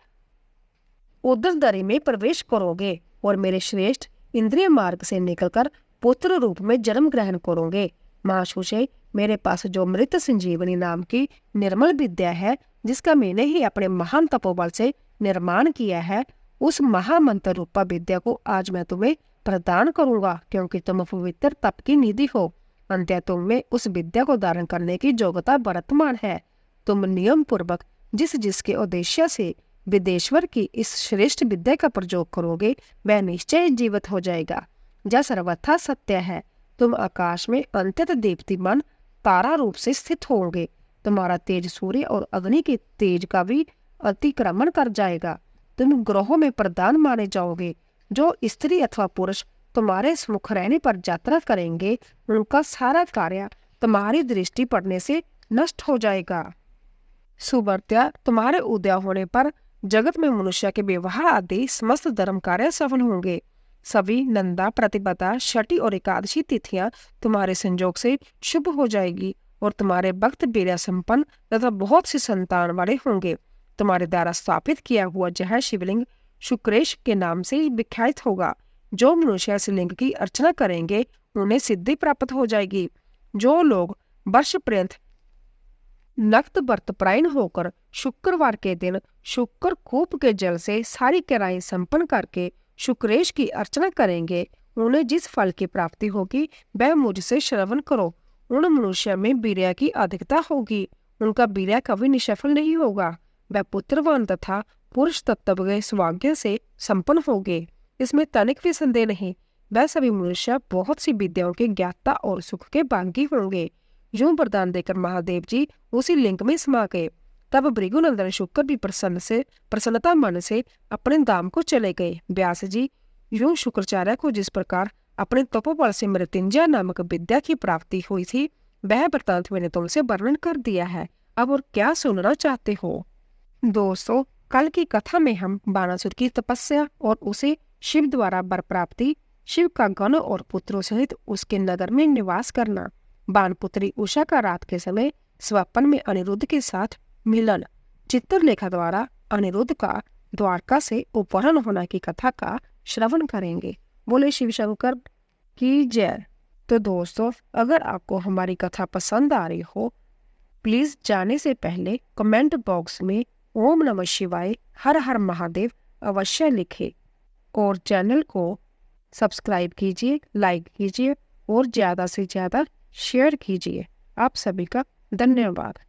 उदरदरी में प्रवेश करोगे और मेरे श्रेष्ठ इंद्रिय मार्ग से निकलकर पुत्र रूप में जन्म ग्रहण करोगे। महाशुषे, मेरे पास जो मृत संजीवनी नाम की निर्मल विद्या है, जिसका मैंने ही अपने महान तपोबल से निर्माण किया है, उस महामंत्र रूपा विद्या को आज मैं तुम्हें प्रदान करूंगा, क्योंकि तुम पवित्र तप की निधि हो। अंत्य तुम में उस विद्या को धारण करने की योग्यता वर्तमान है। तुम नियम पूर्वक जिसके उद्देश्य से विदेश्वर की इस श्रेष्ठ विद्या का प्रयोग करोगे, वह निश्चय जीवित हो जाएगा। यह सर्वथा सत्य है। तुम आकाश में अत्यंत दीप्तिमान तारा रूप से स्थित होंगे। तुम्हारा तेज सूर्य और अग्नि के तेज का भी अतिक्रमण कर जाएगा। तुम ग्रहों में प्रधान माने जाओगे। जो स्त्री अथवा पुरुष तुम्हारे सम्मुख रहने पर यात्रा करेंगे, उनका सारा कार्य तुम्हारी दृष्टि पड़ने से नष्ट हो जाएगा। सुवर्त्या, तुम्हारे उदय होने पर जगत में मनुष्य के विवाह आदि समस्त धर्म कार्य सफल होंगे। सभी नंदा, प्रतिपदा, छठी और एकादशी तिथियां तुम्हारे संयोग से शुभ हो जाएगी और तुम्हारे भक्त वीर्य संपन्न तथा बहुत सी संतान वाले होंगे। तुम्हारे द्वारा स्थापित किया हुआ यह शिवलिंग शुक्रेश के नाम से विख्यात होगा। जो मनुष्य इस लिंग की अर्चना करेंगे, उन्हें सिद्धि प्राप्त हो जाएगी। जो लोग वर्ष पर्यंत नक्त व्रत परायण होकर शुक्रवार के दिन शुक्र कूप के जल से सारी क्रियाएं संपन्न करके शुक्रेश की अर्चना करेंगे, उन्हें जिस फल की प्राप्ति होगी वह मुझसे श्रवण करो। उन मनुष्य में वीर्य की अधिकता होगी, उनका वीर्य कभी निष्फल नहीं होगा। वह पुत्रवान तथा पुरुष तत्व के सौभाग्य से संपन्न होंगे, इसमें तनिक भी संदेह नहीं। वह सभी मनुष्य बहुत सी विद्याओं के ज्ञाता और सुख के भागी होंगे। यूं वरदान देकर महादेव जी उसी लिंग में समा गए। तब भृगुनंदन शुक्र भी प्रसन्नता मन से अपने धाम को चले गए। व्यास जी, यूं शुक्राचार्य को जिस प्रकार अपने तपोबल से मृत्युंजय नामक विद्या की प्राप्ति हुई थी, वह वृत्तांत मैंने तुमसे वर्णन कर दिया है। अब और क्या सुनना चाहते हो? दोस्तों, कल की कथा में हम बाणासुर की तपस्या और उसे शिव द्वारा वर प्राप्ति, शिव का गण और पुत्रों सहित उसके नगर में निवास करना, बाणपुत्री उषा का रात के समय स्वप्न में अनिरुद्ध के साथ मिलन, चित्रलेखा द्वारा अनिरुद्ध का द्वारका से अपहरण होने की कथा का श्रवण करेंगे। बोले शिव शंकर की जय। तो दोस्तों, अगर आपको हमारी कथा पसंद आ रही हो, प्लीज जाने से पहले कमेंट बॉक्स में ओम नमः शिवाय, हर हर महादेव अवश्य लिखें और चैनल को सब्सक्राइब कीजिए, लाइक कीजिए और ज़्यादा से ज़्यादा शेयर कीजिए। आप सभी का धन्यवाद।